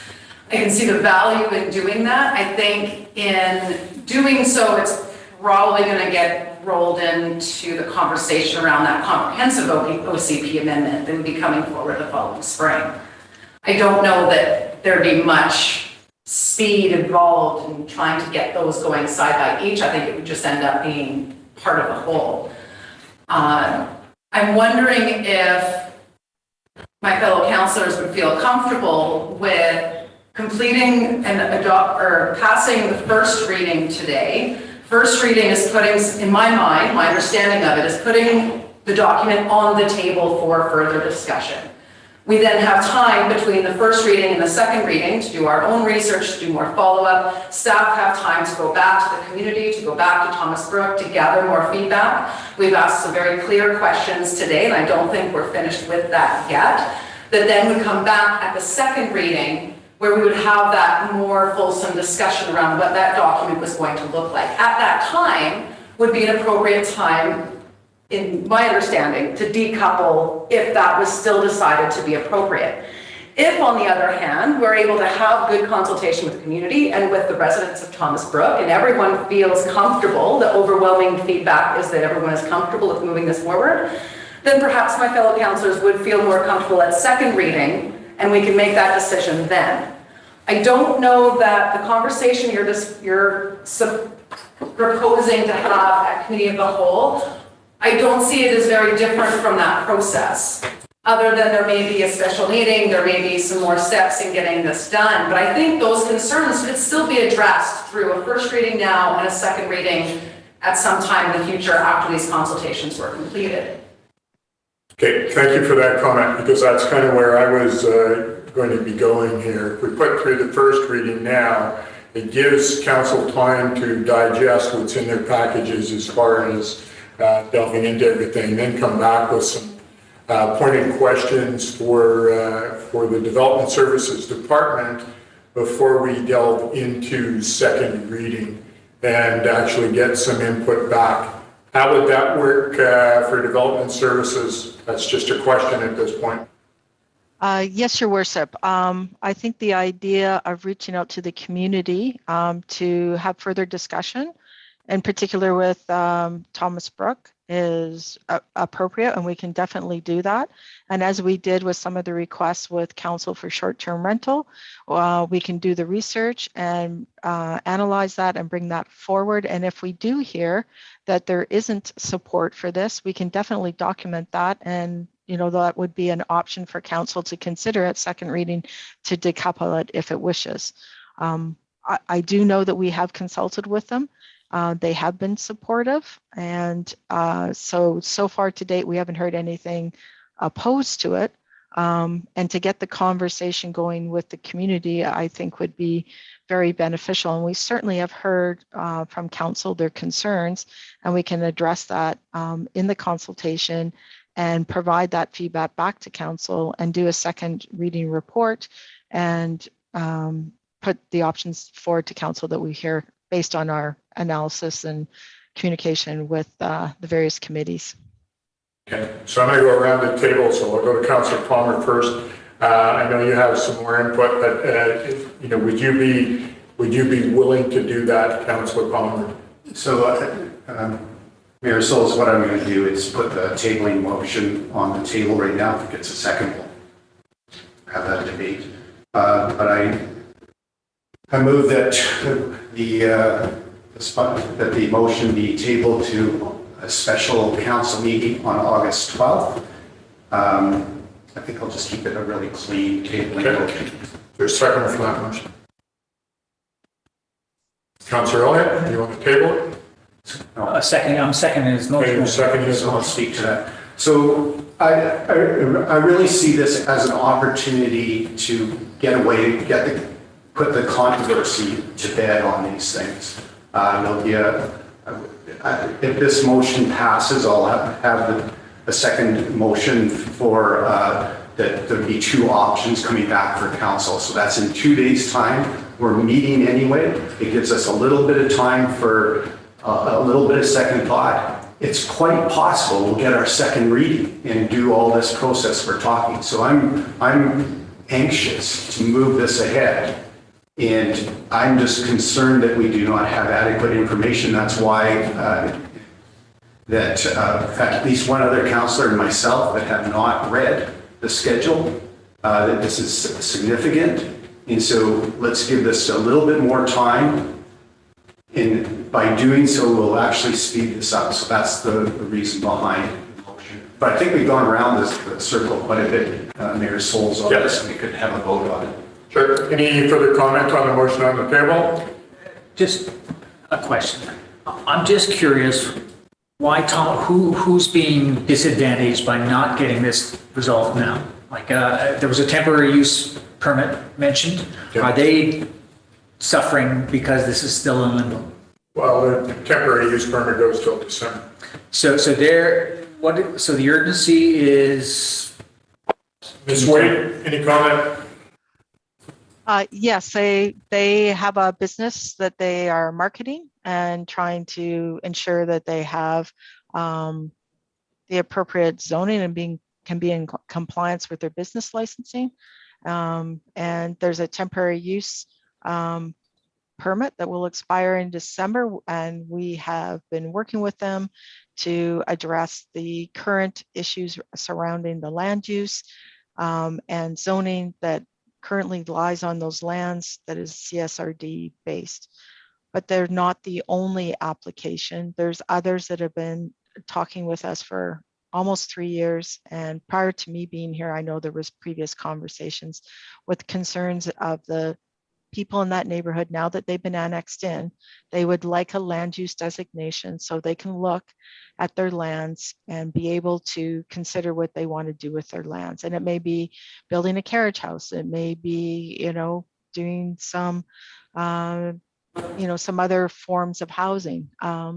I can see the value in doing that. I think in doing so, it's probably going to get rolled into the conversation around that comprehensive OCP amendment that would be coming forward the following spring. I don't know that there'd be much speed involved in trying to get those going side by each. I think it would just end up being part of the whole. I'm wondering if my fellow councillors would feel comfortable with completing and passing the first reading today. First reading is putting, in my mind, my understanding of it is putting the document on the table for further discussion. We then have time between the first reading and the second reading to do our own research, to do more follow-up. Staff have time to go back to the community, to go back to Thomas Brook, to gather more feedback. We've asked some very clear questions today, and I don't think we're finished with that yet, that then would come back at the second reading where we would have that more fulsome discussion around what that document was going to look like. At that time would be an appropriate time, in my understanding, to decouple if that was still decided to be appropriate. If, on the other hand, we're able to have good consultation with the community and with the residents of Thomas Brook, and everyone feels comfortable, the overwhelming feedback is that everyone is comfortable with moving this forward, then perhaps my fellow councillors would feel more comfortable at second reading, and we can make that decision then. I don't know that the conversation you're proposing to have at Committee of the Whole, I don't see it as very different from that process. Other than there may be a special meeting, there may be some more steps in getting this done, but I think those concerns could still be addressed through a first reading now and a second reading at some time in the future after these consultations were completed. Okay, thank you for that comment, because that's kind of where I was going to be going here. If we put through the first reading now, it gives council time to digest what's in their packages as far as delving into everything, then come back with some pointed questions for the Development Services Department before we delve into second reading and actually get some input back. How would that work for Development Services? That's just a question at this point. Yes, Your Worship. I think the idea of reaching out to the community to have further discussion, in particular with Thomas Brook, is appropriate, and we can definitely do that. And as we did with some of the requests with Council for Short-Term Rental, we can do the research and analyze that and bring that forward. And if we do hear that there isn't support for this, we can definitely document that, and that would be an option for Council to consider at second reading to decouple it if it wishes. I do know that we have consulted with them. They have been supportive, and so far to date, we haven't heard anything opposed to it. And to get the conversation going with the community, I think would be very beneficial. And we certainly have heard from Council their concerns, and we can address that in the consultation and provide that feedback back to Council and do a second reading report and put the options forward to Council that we hear based on our analysis and communication with the various committees. Okay, so I'm going to go around the table. So I'll go to Councillor Palmer first. I know you have some more input, but would you be willing to do that, Councillor Palmer? So, Mayor Sulz, what I'm going to do is put the tabling motion on the table right now. If it gets a second, we'll have that debate. But I move that the motion be tabled to a special council meeting on August 12th. I think I'll just keep it a really clean tabling motion. There's a second for that motion. Councillor Elliott, do you want to table it? I'm seconding his motion. So I'll speak to that. So I really see this as an opportunity to put the controversy to bed on these things. There'll be if this motion passes, I'll have a second motion for that there'll be two options coming back for council. So that's in 2 days' time. We're meeting anyway. It gives us a little bit of time for a little bit of second thought. It's quite possible we'll get our second reading and do all this process we're talking. So I'm anxious to move this ahead. And I'm just concerned that we do not have adequate information. That's why at least one other councillor and myself that have not read the schedule, that this is significant. And so let's give this a little bit more time. And by doing so, we'll actually speed this up. So that's the reason behind the motion. But I think we've gone around this circle quite a bit, Mayor Sulz, on this, and we could have a vote on it. Sure. Any further comment on the motion on the table? Just a question. I'm just curious Why, Tom, who's being disadvantaged by not getting this resolved now? Like, there was a temporary use permit mentioned. Are they suffering because this is still in limbo? Well, the temporary use permit goes till December. So the urgency is, Ms. Wade, any comment? Yes, they have a business that they are marketing and trying to ensure that they have the appropriate zoning and can be in compliance with their business licensing. And there's a temporary use permit that will expire in December, and we have been working with them to address the current issues surrounding the land use and zoning that currently lies on those lands that is CSRD based. But they're not the only application. There's others that have been talking with us for almost 3 years. And prior to me being here, I know there was previous conversations with concerns of the people in that neighborhood. Now that they've been annexed in, they would like a land use designation so they can look at their lands and be able to consider what they want to do with their lands. And it may be building a carriage house. It may be, doing some, some other forms of housing.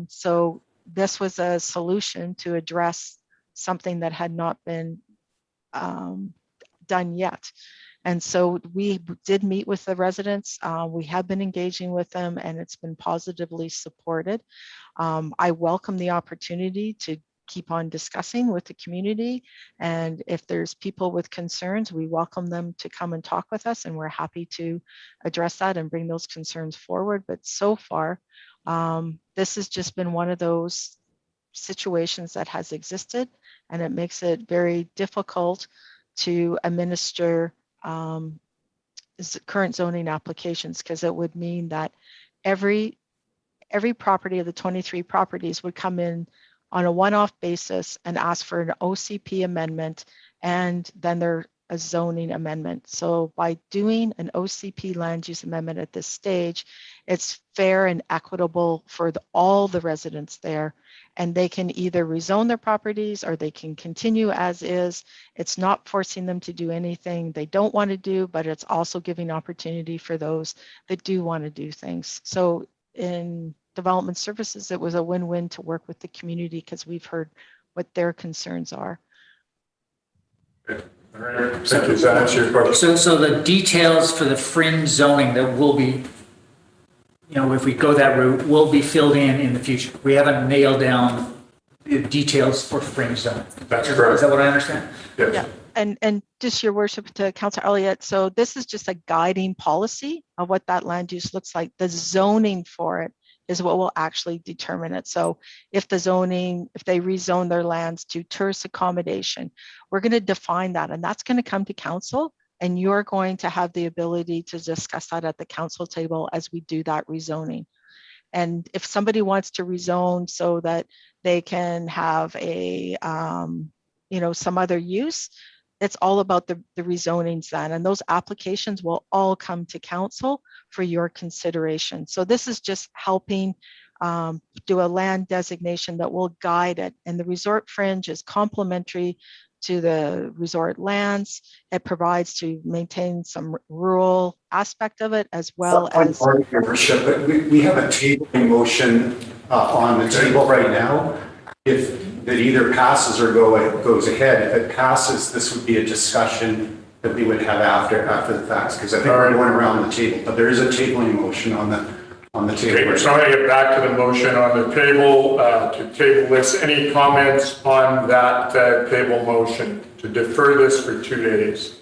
So this was a solution to address something that had not been done yet. And so we did meet with the residents. We have been engaging with them, and it's been positively supported. I welcome the opportunity to keep on discussing with the community. And if there's people with concerns, we welcome them to come and talk with us, and we're happy to address that and bring those concerns forward. But so far, this has just been one of those situations that has existed, and it makes it very difficult to administer current zoning applications, because it would mean that every property of the 23 properties would come in on a one-off basis and ask for an OCP amendment, and then there a zoning amendment. So by doing an OCP land use amendment at this stage, it's fair and equitable for all the residents there, and they can either rezone their properties or they can continue as is. It's not forcing them to do anything they don't want to do, but it's also giving opportunity for those that do want to do things. So in development services, it was a win-win to work with the community because we've heard what their concerns are. All right. Thank you. Does that answer your question? so the details for the fringe zoning that will be, if we go that route, will be filled in the future. We haven't nailed down the details for fringe zoning. That's correct. Is that what I understand? Yes. Yeah. And just your worship to Councillor Elliott. So this is just a guiding policy of what that land use looks like. The zoning for it is what will actually determine it. So if they rezone their lands to tourist accommodation, we're going to define that, and that's going to come to council, and you're going to have the ability to discuss that at the council table as we do that rezoning. And if somebody wants to rezone so that they can have a, some other use, it's all about the rezonings then, and those applications will all come to council for your consideration. So this is just helping do a land designation that will guide it. And the resort fringe is complementary to the resort lands. It provides to maintain some rural aspect of it as well as. Your worship, but we have a tabling motion on the table right now. If that either passes or goes ahead. If it passes, this would be a discussion that we would have after the facts, because I think we're going around the table. But there is a tabling motion on the table. Okay, so I'm going to get back to the motion on the table to table this. Any comments on that table motion to defer this for 2 days?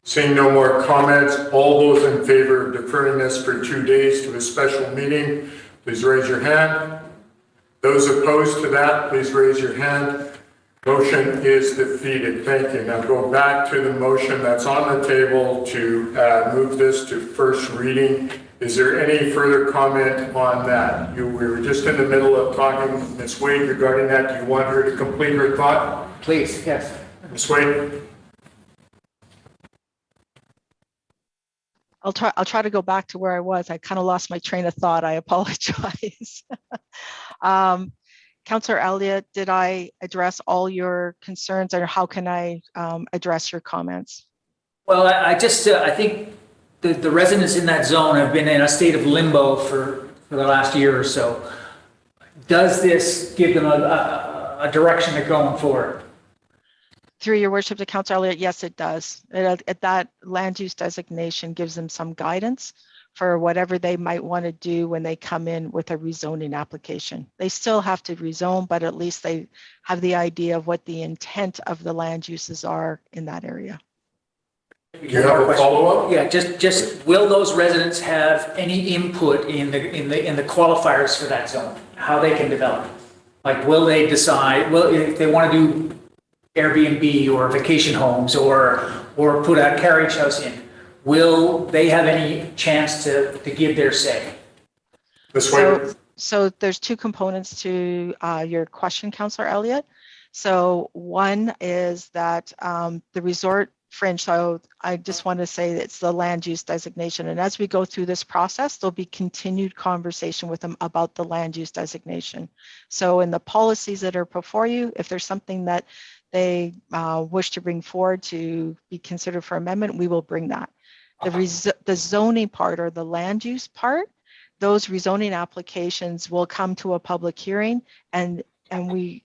Seeing no more comments, all those in favor of deferring this for 2 days to a special meeting, please raise your hand. Those opposed to that, please raise your hand. Motion is defeated. Thank you. Now go back to the motion that's on the table to move this to first reading. Is there any further comment on that? We were just in the middle of talking, Ms. Wade, regarding that. Do you want her to complete her thought? Please, yes. Ms. Wade? I'll try to go back to where I was. I kind of lost my train of thought. I apologize. Councillor Elliott, did I address all your concerns, or how can I address your comments? Well, I just, I think the residents in that zone have been in a state of limbo for the last year or so. Does this give them a direction to going forward? Through your worship to Councillor Elliott, yes, it does. That land use designation gives them some guidance for whatever they might want to do when they come in with a rezoning application. They still have to rezone, but at least they have the idea of what the intent of the land uses are in that area. Do you have a follow-up? Yeah, just will those residents have any input in the qualifiers for that zone? How they can develop? Like, will they decide? Well, if they want to do Airbnb or vacation homes or put a carriage house in, will they have any chance to give their say? So there's two components to your question, Councillor Elliott. So one is that the resort fringe, so I just want to say it's the land use designation. And as we go through this process, there'll be continued conversation with them about the land use designation. So in the policies that are before you, if there's something that they wish to bring forward to be considered for amendment, we will bring that. The zoning part, or the land use part, those rezoning applications will come to a public hearing, and we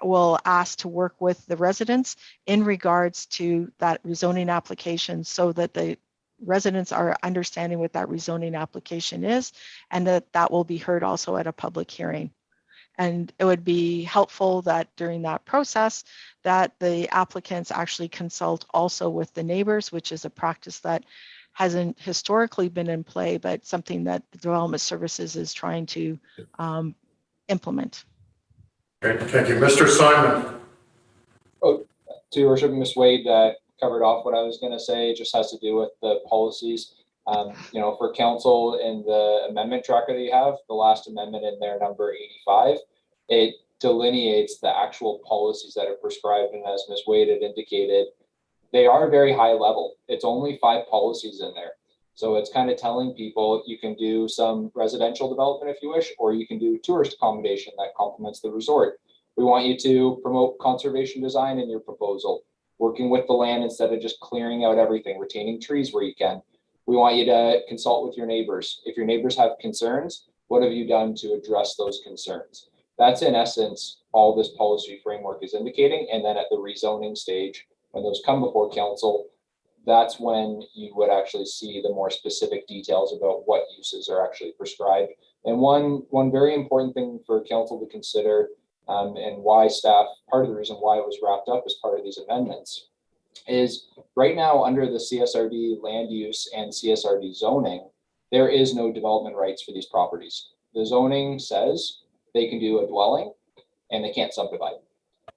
will ask to work with the residents in regards to that rezoning application, so that the residents are understanding what that rezoning application is, and that will be heard also at a public hearing. And it would be helpful that during that process that the applicants actually consult also with the neighbors, which is a practice that hasn't historically been in play, but something that the Development Services is trying to implement. Okay, thank you. Mr. Simon. Oh, to your worship, Ms. Wade covered off what I was going to say. It just has to do with the policies. You know, for council and the amendment tracker that you have, the last amendment in there, number 85, it delineates the actual policies that are prescribed. And as Ms. Wade had indicated, they are very high level. It's only 5 policies in there. So it's kind of telling people you can do some residential development if you wish, or you can do tourist accommodation that complements the resort. We want you to promote conservation design in your proposal, working with the land instead of just clearing out everything, retaining trees where you can. We want you to consult with your neighbors. If your neighbors have concerns, what have you done to address those concerns? That's in essence all this policy framework is indicating. And then at the rezoning stage, when those come before council, that's when you would actually see the more specific details about what uses are actually prescribed. And one very important thing for council to consider, and why staff, part of the reason why it was wrapped up as part of these amendments, is right now under the CSRD land use and CSRD zoning, there is no development rights for these properties. The zoning says they can do a dwelling and they can't subdivide.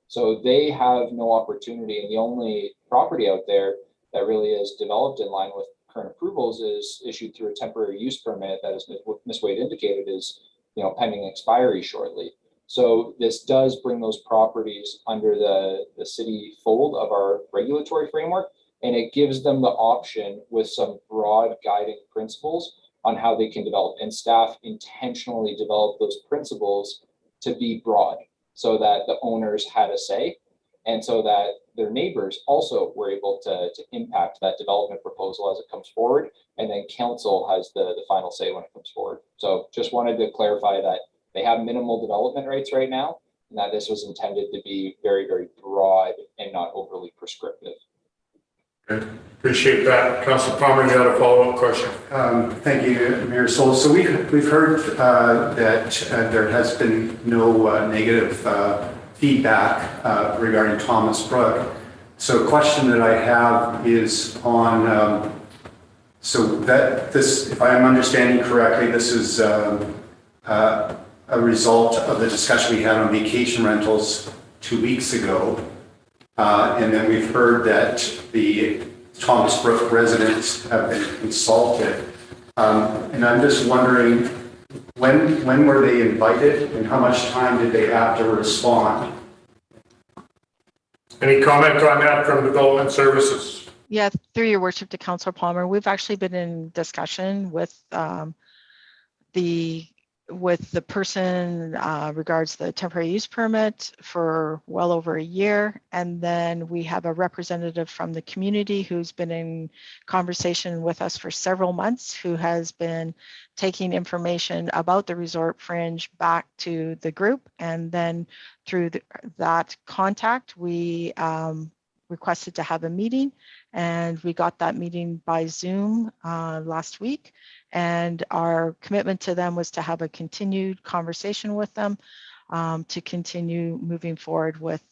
So they have no opportunity, and the only property out there that really is developed in line with current approvals is issued through a temporary use permit that, as Ms. Wade indicated, is, you know, pending expiry shortly. So this does bring those properties under the city fold of our regulatory framework, and it gives them the option with some broad guiding principles on how they can develop. And staff intentionally develop those principles to be broad so that the owners had a say, and so that their neighbors also were able to impact that development proposal as it comes forward. And then council has the final say when it comes forward. So just wanted to clarify that they have minimal development rights right now, and that this was intended to be very, very broad and not overly prescriptive. Okay. Appreciate that. Councilor Palmer, you had a follow-up question. Thank you, Mayor Sulz. So we've heard that there has been no negative feedback regarding Thomas Brook. So a question that I have is on, so that this, if I'm understanding correctly, this is a result of the discussion we had on vacation rentals 2 weeks ago. And then we've heard that the Thomas Brook residents have been consulted. And I'm just wondering, when were they invited and how much time did they have to respond? Any comment on that from Development Services? Yeah, through your worship to Councillor Palmer, we've actually been in discussion with the with the person regards the temporary use permit for well over a year. And then we have a representative from the community who's been in conversation with us for several months, who has been taking information about the resort fringe back to the group. And then through that contact, we requested to have a meeting, and we got that meeting by Zoom last week. And our commitment to them was to have a continued conversation with them to continue moving forward with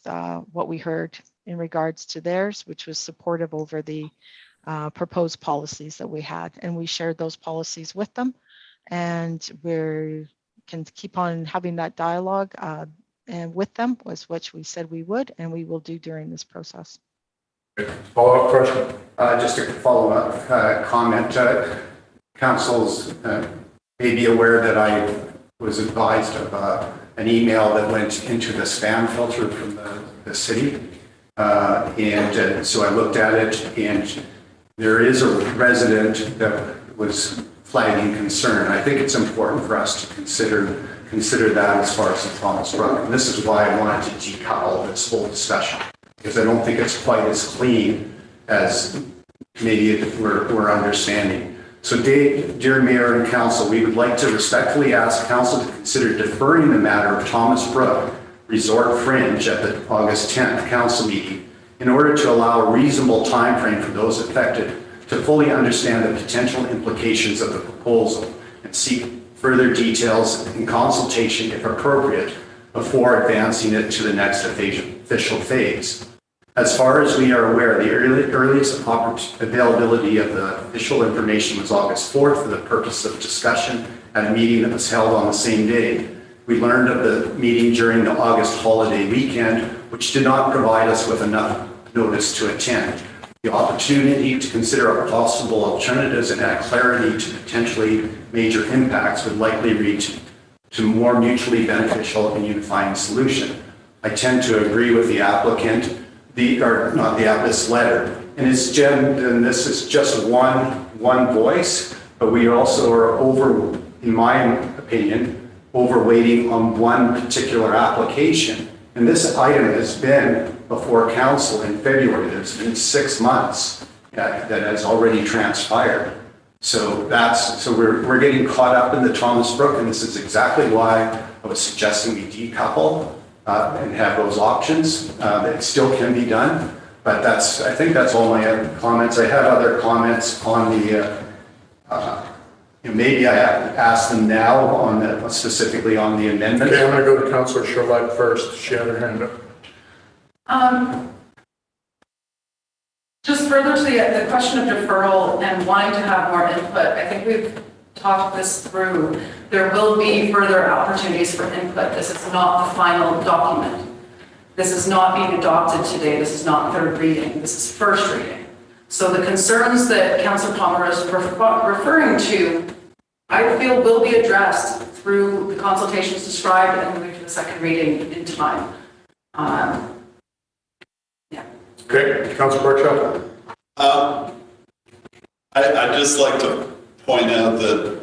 what we heard in regards to theirs, which was supportive over the proposed policies that we had. And we shared those policies with them, and we can keep on having that dialogue and with them, was what we said we would, and we will do during this process. Follow-up question? Just a follow-up comment. Councils may be aware that I was advised of an email that went into the spam filter from the city. So I looked at it, and there is a resident that was flagging concern. I think it's important for us to consider that as far as the Thomas Brook. And this is why I wanted to decouple this whole discussion, because I don't think it's quite as clean as maybe we're understanding. So dear Mayor and Council, we would like to respectfully ask Council to consider deferring the matter of Thomas Brook Resort Fringe at the August 10th Council meeting in order to allow a reasonable time frame for those affected to fully understand the potential implications of the proposal and seek further details and consultation, if appropriate, before advancing it to the next official phase. As far as we are aware, the earliest availability of the official information was August 4th for the purpose of discussion at a meeting that was held on the same day. We learned of the meeting during the August holiday weekend, which did not provide us with enough notice to attend. The opportunity to consider possible alternatives and add clarity to potentially major impacts would likely lead to more mutually beneficial and unifying solution. I tend to agree with the applicant, this letter. And this is just one voice, but we also are in my opinion, overweighting on one particular application. And this item has been before council in February. There's been 6 months that has already transpired. So we're getting caught up in the Thomas Brook, and this is exactly why I was suggesting we decouple and have those options. It still can be done, but I think that's all my comments. I have other comments on the, maybe I have to ask them now specifically on the amendment. Okay, I'm going to go to Councillor Charlotte first. She had her hand up. Just further to the question of deferral and wanting to have more input, I think we've talked this through. There will be further opportunities for input. This is not the final document. This is not being adopted today. This is not third reading. This is first reading. So the concerns that Councillor Palmer is referring to, I feel will be addressed through the consultations described and moving to the second reading in time. Okay, Councillor Burchell. I'd just like to point out that,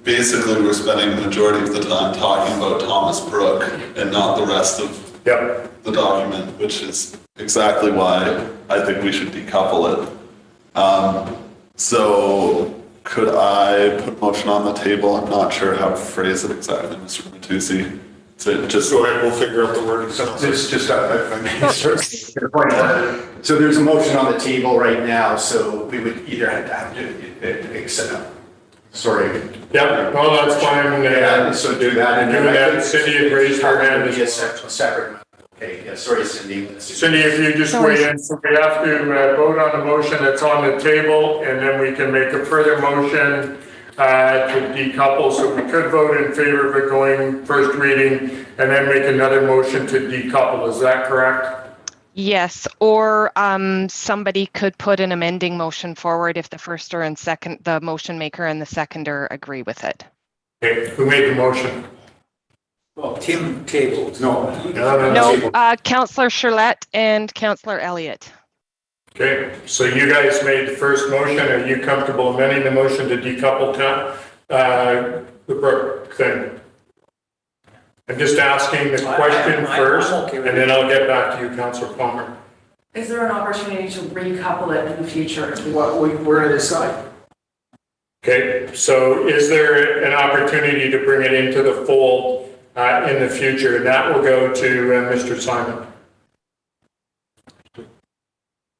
basically we're spending the majority of the time talking about Thomas Brook and not the rest of the document, which is exactly why I think we should decouple it. So could I put a motion on the table? I'm not sure how to phrase it exactly, Mr. Matusi. Just go ahead, we'll figure out the wording. So there's a motion on the table right now, so we would either have to accept. Sorry. Yeah, no, that's fine. So do that. And do that. Cindy had raised her hand. A separate. Okay, yeah, sorry, Cindy. Cindy, if you just weigh in, so we have to vote on the motion that's on the table, and then we can make a further motion to decouple. So we could vote in favor of it going first reading and then make another motion to decouple. Is that correct? Yes, or somebody could put an amending motion forward if the first or and second, the motion maker and the seconder agree with it. Okay, who made the motion? Well, Tim tabled. No, Councillor Charlotte and Councillor Elliott. Okay, so you guys made the first motion. Are you comfortable amending the motion to decouple the Brook thing? I'm just asking the question first, okay with and then I'll get back to you, Councillor Palmer. Is there an opportunity to recouple it in the future? We're going to decide. Okay, so is there an opportunity to bring it into the fold in the future? And that will go to Mr. Simon.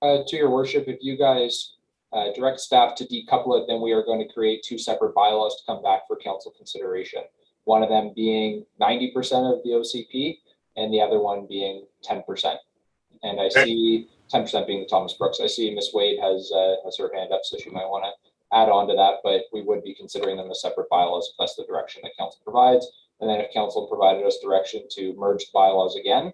To your worship, if you guys direct staff to decouple it, then we are going to create two separate bylaws to come back for council consideration. One of them being 90% of the OCP and the other one being 10%. And I see 10% being the Thomas Brooks. I see Ms. Wade has her hand up, so she might want to add on to that, but we would be considering them as separate bylaws if that's the direction that council provides. And then if council provided us direction to merge the bylaws again,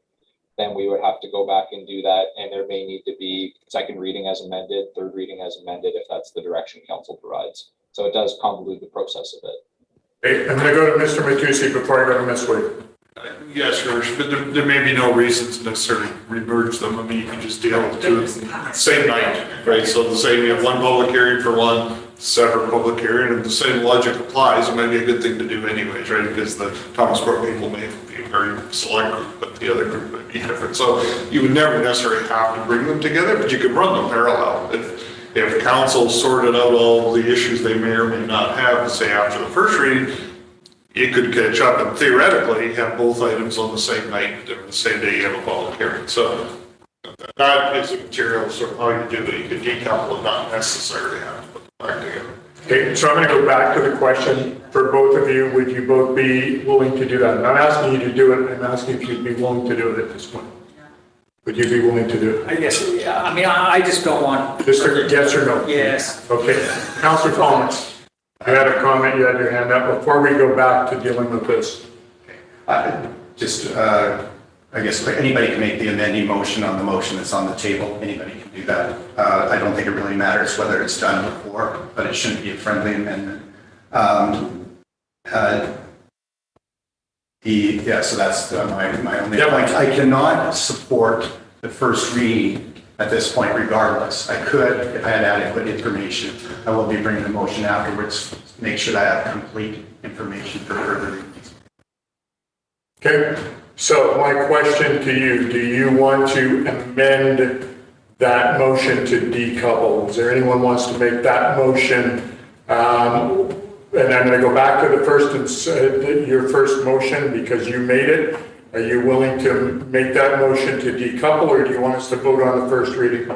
then we would have to go back and do that. And there may need to be second reading as amended, third reading as amended, if that's the direction council provides. So it does convolute the process of it. Okay, I'm going to go to Mr. Matusi before I go to Ms. Wade. Yes, Your Worship, but there may be no reason to necessarily remerge them. I mean, you can just deal with two same night, right? So the same, you have one public hearing for one separate public hearing, and the same logic applies. It might be a good thing to do anyways, right? Because the Thomas Brook people may be a very select group, but the other group might be different. So you would never necessarily have to bring them together, but you could run them parallel. If council sorted out all the issues they may or may not have, say after the first reading, you could catch up and theoretically have both items on the same night or the same day you have a public hearing. So that is a material sort of how you do it. You could decouple and not necessarily have to put them back together. Okay, so I'm going to go back to the question for both of you. Would you both be willing to do that? I'm not asking you to do it. I'm asking if you'd be willing to do it at this point. Would you be willing to do it? I guess, I mean, I just don't want. Just a yes or no? Yes. Okay, Councillor Palmer. You had a comment, you had your hand up. Before we go back to dealing with this. I guess anybody can make the amending motion on the motion that's on the table. Anybody can do that. I don't think it really matters whether it's done before, but it shouldn't be a friendly amendment. So that's my only point. I cannot support the first reading at this point regardless. I could if I had adequate information. I will be bringing the motion afterwards, make sure that I have complete information for further readings. Okay, so my question to you, do you want to amend that motion to decouple? Is there anyone who wants to make that motion? And I'm going to go back to the first, your first motion because you made it. Are you willing to make that motion to decouple, or do you want us to vote on the first reading?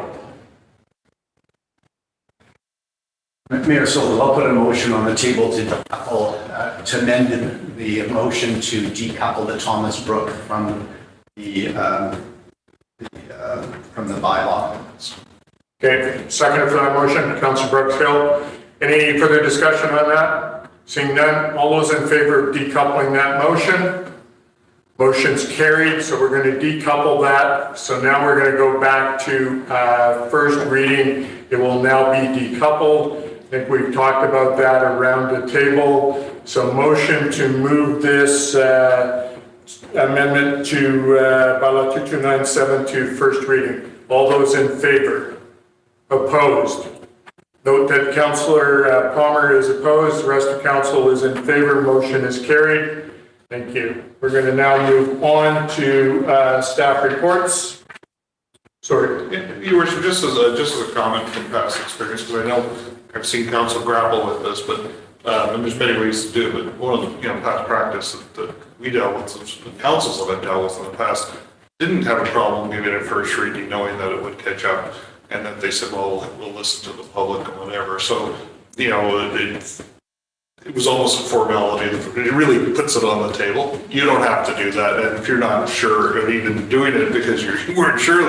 Mayor Sulz, I'll put a motion on the table to decouple, to amend the motion to decouple the Thomas Brook from the bylaw. Okay, second for that motion, Councillor Brooks Hill. Any further discussion on that? Seeing none, all those in favor of decoupling that motion? Motion's carried, so we're going to decouple that. So now we're going to go back to first reading. It will now be decoupled. I think we've talked about that around the table. So motion to move this amendment to Bylaw 2297 to first reading. All those in favor? Opposed? Note that Councillor Palmer is opposed. The rest of council is in favor. Motion is carried. Thank you. We're going to now move on to staff reports. Sorry. Your Worship, just as a comment from past experience, because I know I've seen council grapple with this, but and there's many ways to do it. But one of the past practice that we dealt with, the councils that I've dealt with in the past, didn't have a problem giving it first reading, knowing that it would catch up, and that they said, well, we'll listen to the public and whatever. So it was almost a formality. It really puts it on the table. You don't have to do that. And if you're not sure of even doing it because you weren't sure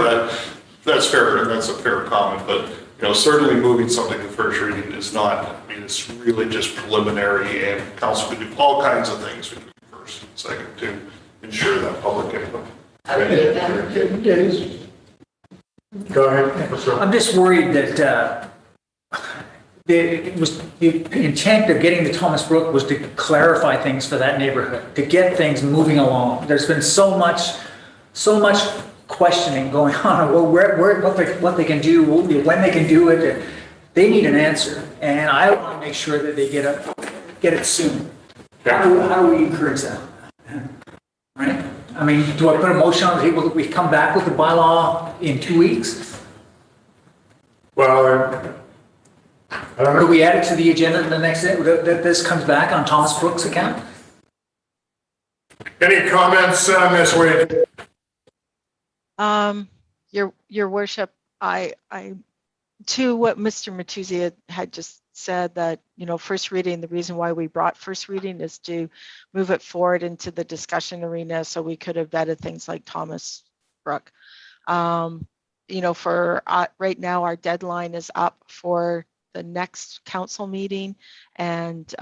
that's fair, and that's a fair comment. But, certainly moving something to first reading is not, it's really just preliminary, and council can do all kinds of things between first and second to ensure that public input. Go ahead. I'm just worried that the intent of getting the Thomas Brook was to clarify things for that neighborhood, to get things moving along. There's been so much questioning going on. Well, what they can do, when they can do it. They need an answer, and I want to make sure that they get get it soon. How do we encourage that? Right? I mean, do I put a motion on the table that we come back with the bylaw in 2 weeks? Well, I don't Or do know. we add it to the agenda the next day, that this comes back on Thomas Brooks' account? Any comments, Ms. Wade? Your worship, I to what Mr. Matuzzi had just said, that, first reading, the reason why we brought first reading is to move it forward into the discussion arena, so we could have vetted things like Thomas Brook. For right now, our deadline is up for the next council meeting, and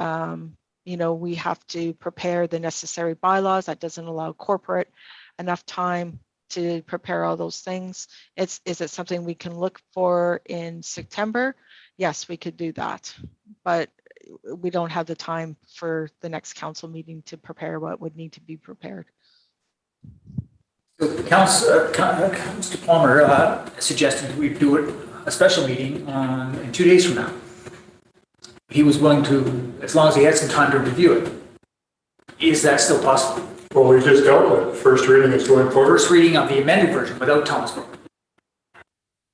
we have to prepare the necessary bylaws. That doesn't allow corporate enough time to prepare all those things. Is it something we can look for in September? Yes, we could do that, but we don't have the time for the next council meeting to prepare what would need to be prepared. Mr. Palmer suggested that we do a special meeting in 2 days from now. He was willing to, as long as he had some time to review it. Is that still possible? Well, we just dealt with it. First reading is going forward. First reading of the amended version without Thomas Brook.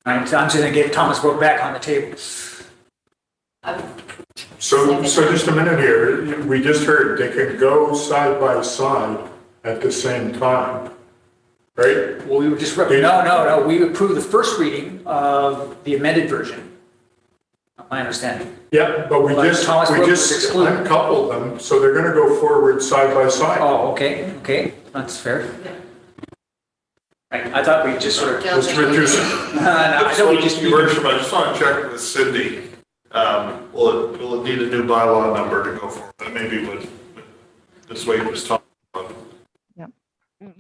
I'm just going to get Thomas Brook back on the table. So just a minute here. We just heard they could go side by side at the same time, right? Well, we were just, no. We approved the first reading of the amended version. My understanding. Yeah, but we just uncoupled them, so they're going to go forward side by side. Oh, okay, that's fair. Right. I thought we just sort of. Mr. Matuzzi. I thought we just. Your worship, I just want to check with Cindy. Will it need a new bylaw number to go forward? That maybe what this way was talking about.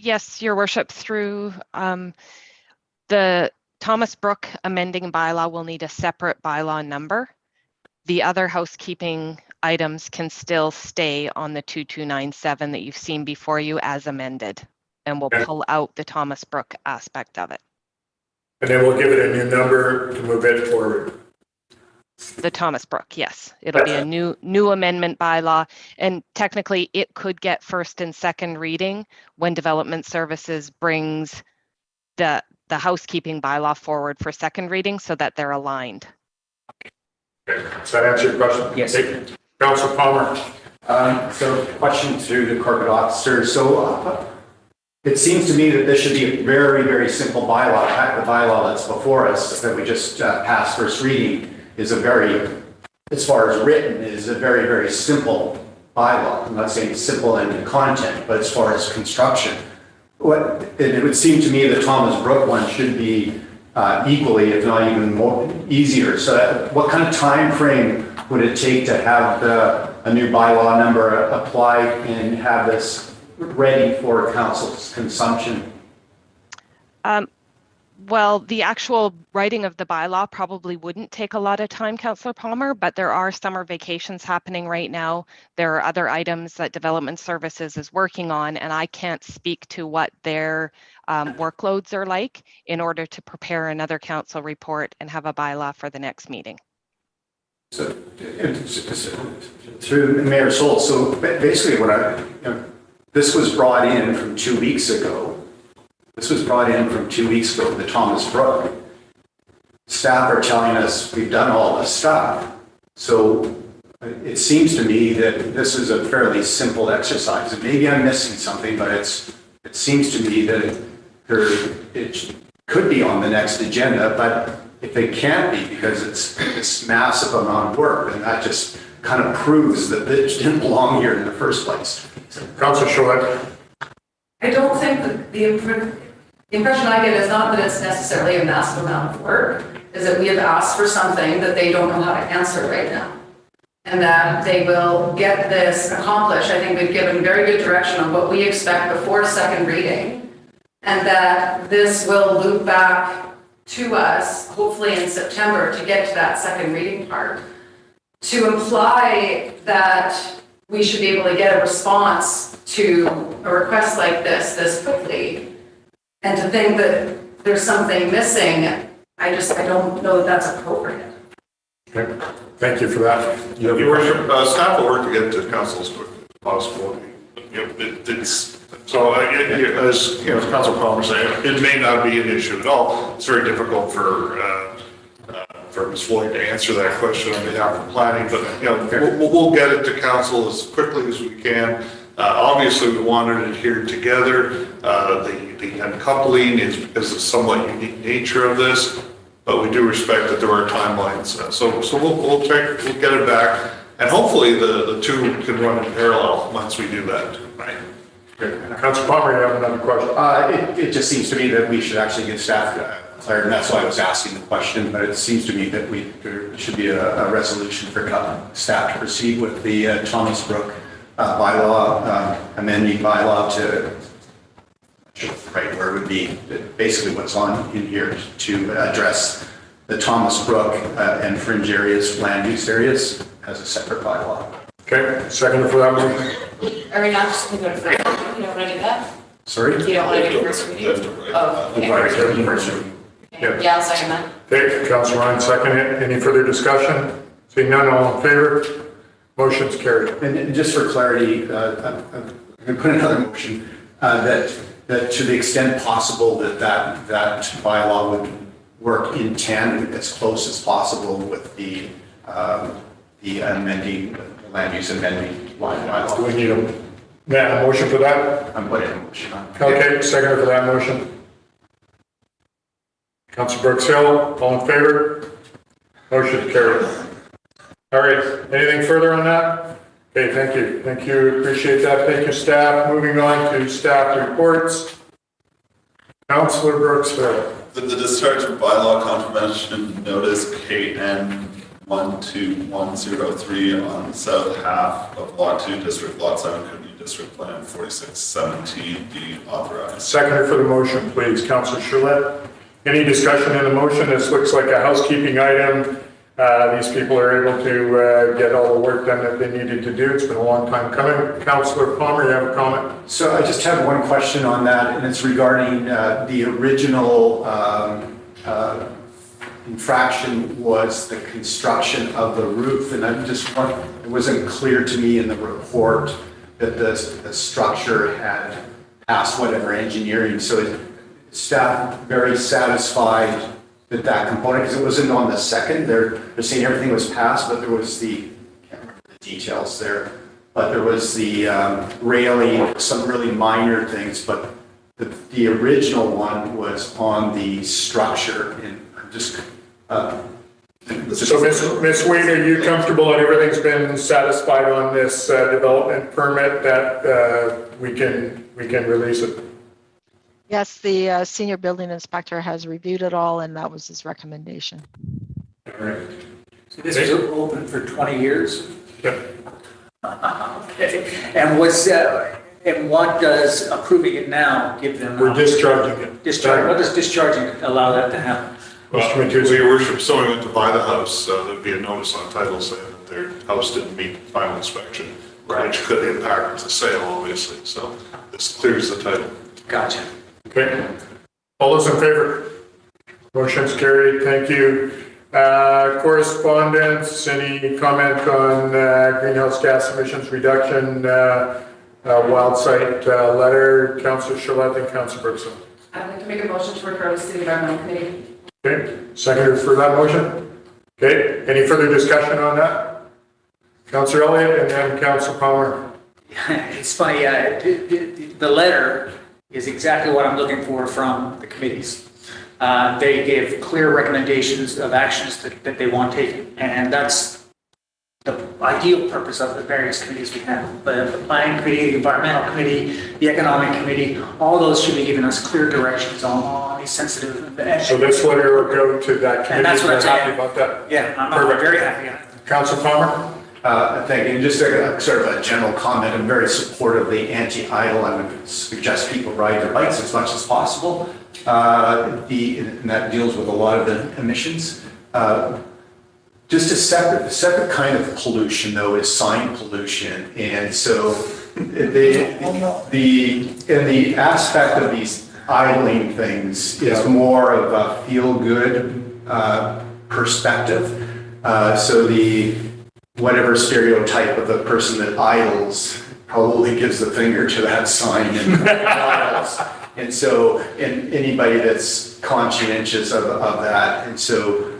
Yes, your worship, through the Thomas Brook amending bylaw will need a separate bylaw number. The other housekeeping items can still stay on the 2297 that you've seen before you as amended, and we'll pull out the Thomas Brook aspect of it. And then we'll give it a new number to move it forward. The Thomas Brook, yes. It'll be a new amendment bylaw, and technically it could get first and second reading when Development Services brings the housekeeping bylaw forward for second reading, so that they're aligned. Okay. Does that answer your question? Yes. Councilor Palmer. So question to the corporate officer. So it seems to me that this should be a very, very simple bylaw. In fact, the bylaw that's before us that we just passed first reading is a very, as far as written, is a very, very simple bylaw. I'm not saying simple in content, but as far as construction. It would seem to me the Thomas Brook one should be equally, if not even more, easier. So what kind of time frame would it take to have a new bylaw number applied and have this ready for council's consumption? Well, the actual writing of the bylaw probably wouldn't take a lot of time, Councillor Palmer, but there are summer vacations happening right now. There are other items that Development Services is working on, and I can't speak to what their workloads are like in order to prepare another council report and have a bylaw for the next meeting. So, through Mayor Sulz, so basically this was brought in from 2 weeks ago. This was brought in from 2 weeks ago, the Thomas Brook. Staff are telling us we've done all this stuff. So it seems to me that this is a fairly simple exercise. And maybe I'm missing something, but it seems to me that it could be on the next agenda, but if it can't be because it's this massive amount of work, then that just kind of proves that it didn't belong here in the first place. Councillor Chouette. I don't think that the impression I get is not that it's necessarily a massive amount of work, is that we have asked for something that they don't know how to answer right now. And that they will get this accomplished. I think we've given very good direction on what we expect before second reading, and that this will loop back to us, hopefully in September, to get to that second reading part. To imply that we should be able to get a response to a request like this quickly, and to think that there's something missing, I don't know that that's appropriate. Okay. Thank you for that. Your worship, staff will work to get to council as quickly as possible. You know, it's, so as, you know, as Council Palmer said, it may not be an issue at all. It's very difficult for Ms. Floyd to answer that question on behalf of planning, but, you know, we'll get it to council as quickly as we can. Obviously, we wanted it here together. The uncoupling is because of the somewhat unique nature of this, but we do respect that there are timelines. So we'll get it back, and hopefully the two can run in parallel once we do that. Right. Councilor Palmer, you have another question? It just seems to me that we should actually give staff clarity, and that's why I was asking the question, but it seems to me that there should be a resolution for staff to proceed with the Thomas Brook bylaw, amending bylaw to, right where it would be basically what's on in here to address the Thomas Brook and fringe areas, land use areas as a separate bylaw. Okay, second for that motion. Are we not just going to go to first? You don't want to do that? Sorry? You don't want to do first reading? Oh, okay. Yeah. Yeah, I'll second that. Okay, Councilor Ryan, second it. Any further discussion? Seeing none, all in favor? Motion's carried. And just for clarity, I'm going to put another motion that to the extent possible that bylaw would work in tandem as close as possible with the amending, land use amending bylaw. Do we need a motion for that? I'm putting a motion on. Okay, second for that motion. Councilor Brooks Hill, all in favor? Motion carried. All right, anything further on that? Okay, thank you. Thank you, appreciate that. Thank you, staff. Moving on to staff reports. Councilor Brooks Hill. The discharge of bylaw contravention notice KN 12103 on the south half of Lot 2, District Lot 7, Kootenai District Plan 4617 be authorized. Seconder for the motion, please. Councilor Charlotte. Any discussion in the motion? This looks like a housekeeping item. These people are able to get all the work done that they needed to do. It's been a long time coming. Councilor Palmer, you have a comment? So I just have one question on that, and it's regarding the original infraction was the construction of the roof, and I just want, it wasn't clear to me in the report that the structure had passed whatever engineering. So staff very satisfied that that component, because it wasn't on the second. They're saying everything was passed, but there was the, I can't remember the details there, but there was the railing, some really minor things, but the original one was on the structure. And I'm just so Ms. Wade, are you comfortable that everything's been satisfied on this development permit that we can release it? Yes, the senior building inspector has reviewed it all, and that was his recommendation. All right. So this was open for 20 years? Yep. Okay. And what does approving it now give them? We're discharging it. What does discharging allow that to happen? Well, your worship, if someone went to buy the house, there'd be a notice on title saying that their house didn't meet the final inspection, which could impact the sale, obviously. So this clears the title. Gotcha. Okay. All those in favor? Motion's carried. Thank you. Correspondence, any comment on greenhouse gas emissions reduction wild site letter? Councilor Charlotte and Councilor Bergson. I'd like to make a motion to refer to the City Environmental Committee. Okay, seconder for that motion. Okay, any further discussion on that? Councilor Elliott and then Councilor Palmer. It's funny, the letter is exactly what I'm looking for from the committees. They gave clear recommendations of actions that they want taken, and that's the ideal purpose of the various committees we have. The planning committee, the environmental committee, the economic committee, all those should be giving us clear directions on these sensitive. So this letter will go to that committee. And that's what I'm happy about that. Yeah, I'm very happy. Councilor Palmer. Thank you. And just a sort of a general comment, I'm very supportively anti-idle. I would suggest people ride their bikes as much as possible. And that deals with a lot of the emissions. Just a separate kind of pollution, though, is sign pollution. And so the aspect of these idling things is more of a feel-good perspective. So the whatever stereotype of the person that idles probably gives the finger to that sign and idles. And so, and anybody that's conscientious of that. And so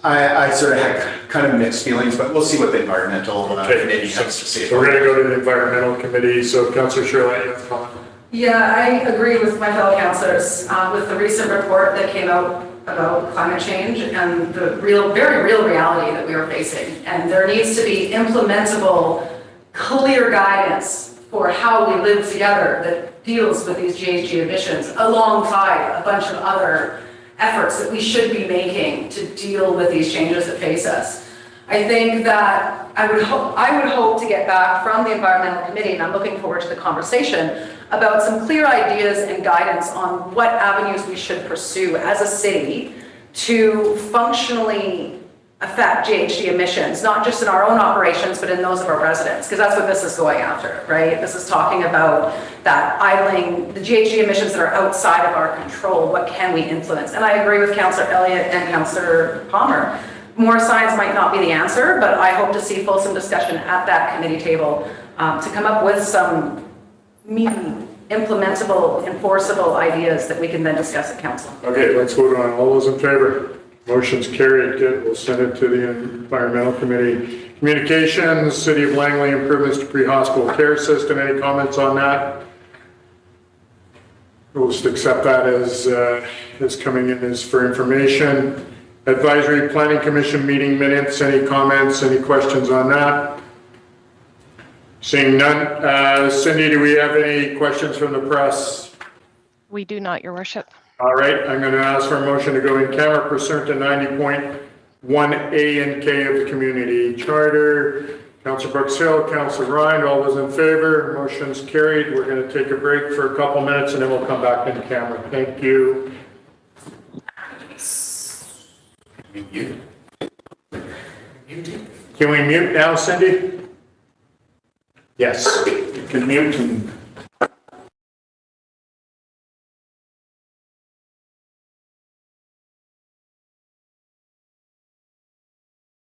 I sort of had kind of mixed feelings, but we'll see what the environmental committee has to say. So we're going to go to the environmental committee. So Councillor Shirley, you have a comment? Yeah, I agree with my fellow councillors with the recent report that came out about climate change and the very real reality that we are facing. And there needs to be implementable, clear guidance for how we live together that deals with these GHG emissions alongside a bunch of other efforts that we should be making to deal with these changes that face us. I think that I would hope to get back from the environmental committee, and I'm looking forward to the conversation about some clear ideas and guidance on what avenues we should pursue as a city to functionally affect GHG emissions, not just in our own operations, but in those of our residents, because that's what this is going after, right? This is talking about that idling, the GHG emissions that are outside of our control, what can we influence? And I agree with Councillor Elliott and Councillor Palmer. More science might not be the answer, but I hope to see fulsome discussion at that committee table to come up with some meaty, implementable, enforceable ideas that we can then discuss at council. Okay, let's vote on all those in favor. Motion's carried. Good. We'll send it to the environmental committee. Communications, City of Langley improvements to pre-hospital care system. Any comments on that? We'll just accept that as coming in as for information. Advisory Planning Commission meeting minutes. Any comments? Any questions on that? Seeing none. Cindy, do we have any questions from the press? We do not, Your Worship. All right, I'm going to ask for a motion to go in camera pursuant to 90.1A and K of the Community Charter. Councillor Brooks Hill, Councillor Ryan, all those in favor? Motion's carried. We're going to take a break for a couple minutes and then we'll come back in camera. Thank you. Can we mute now, Cindy? Yes, you can mute and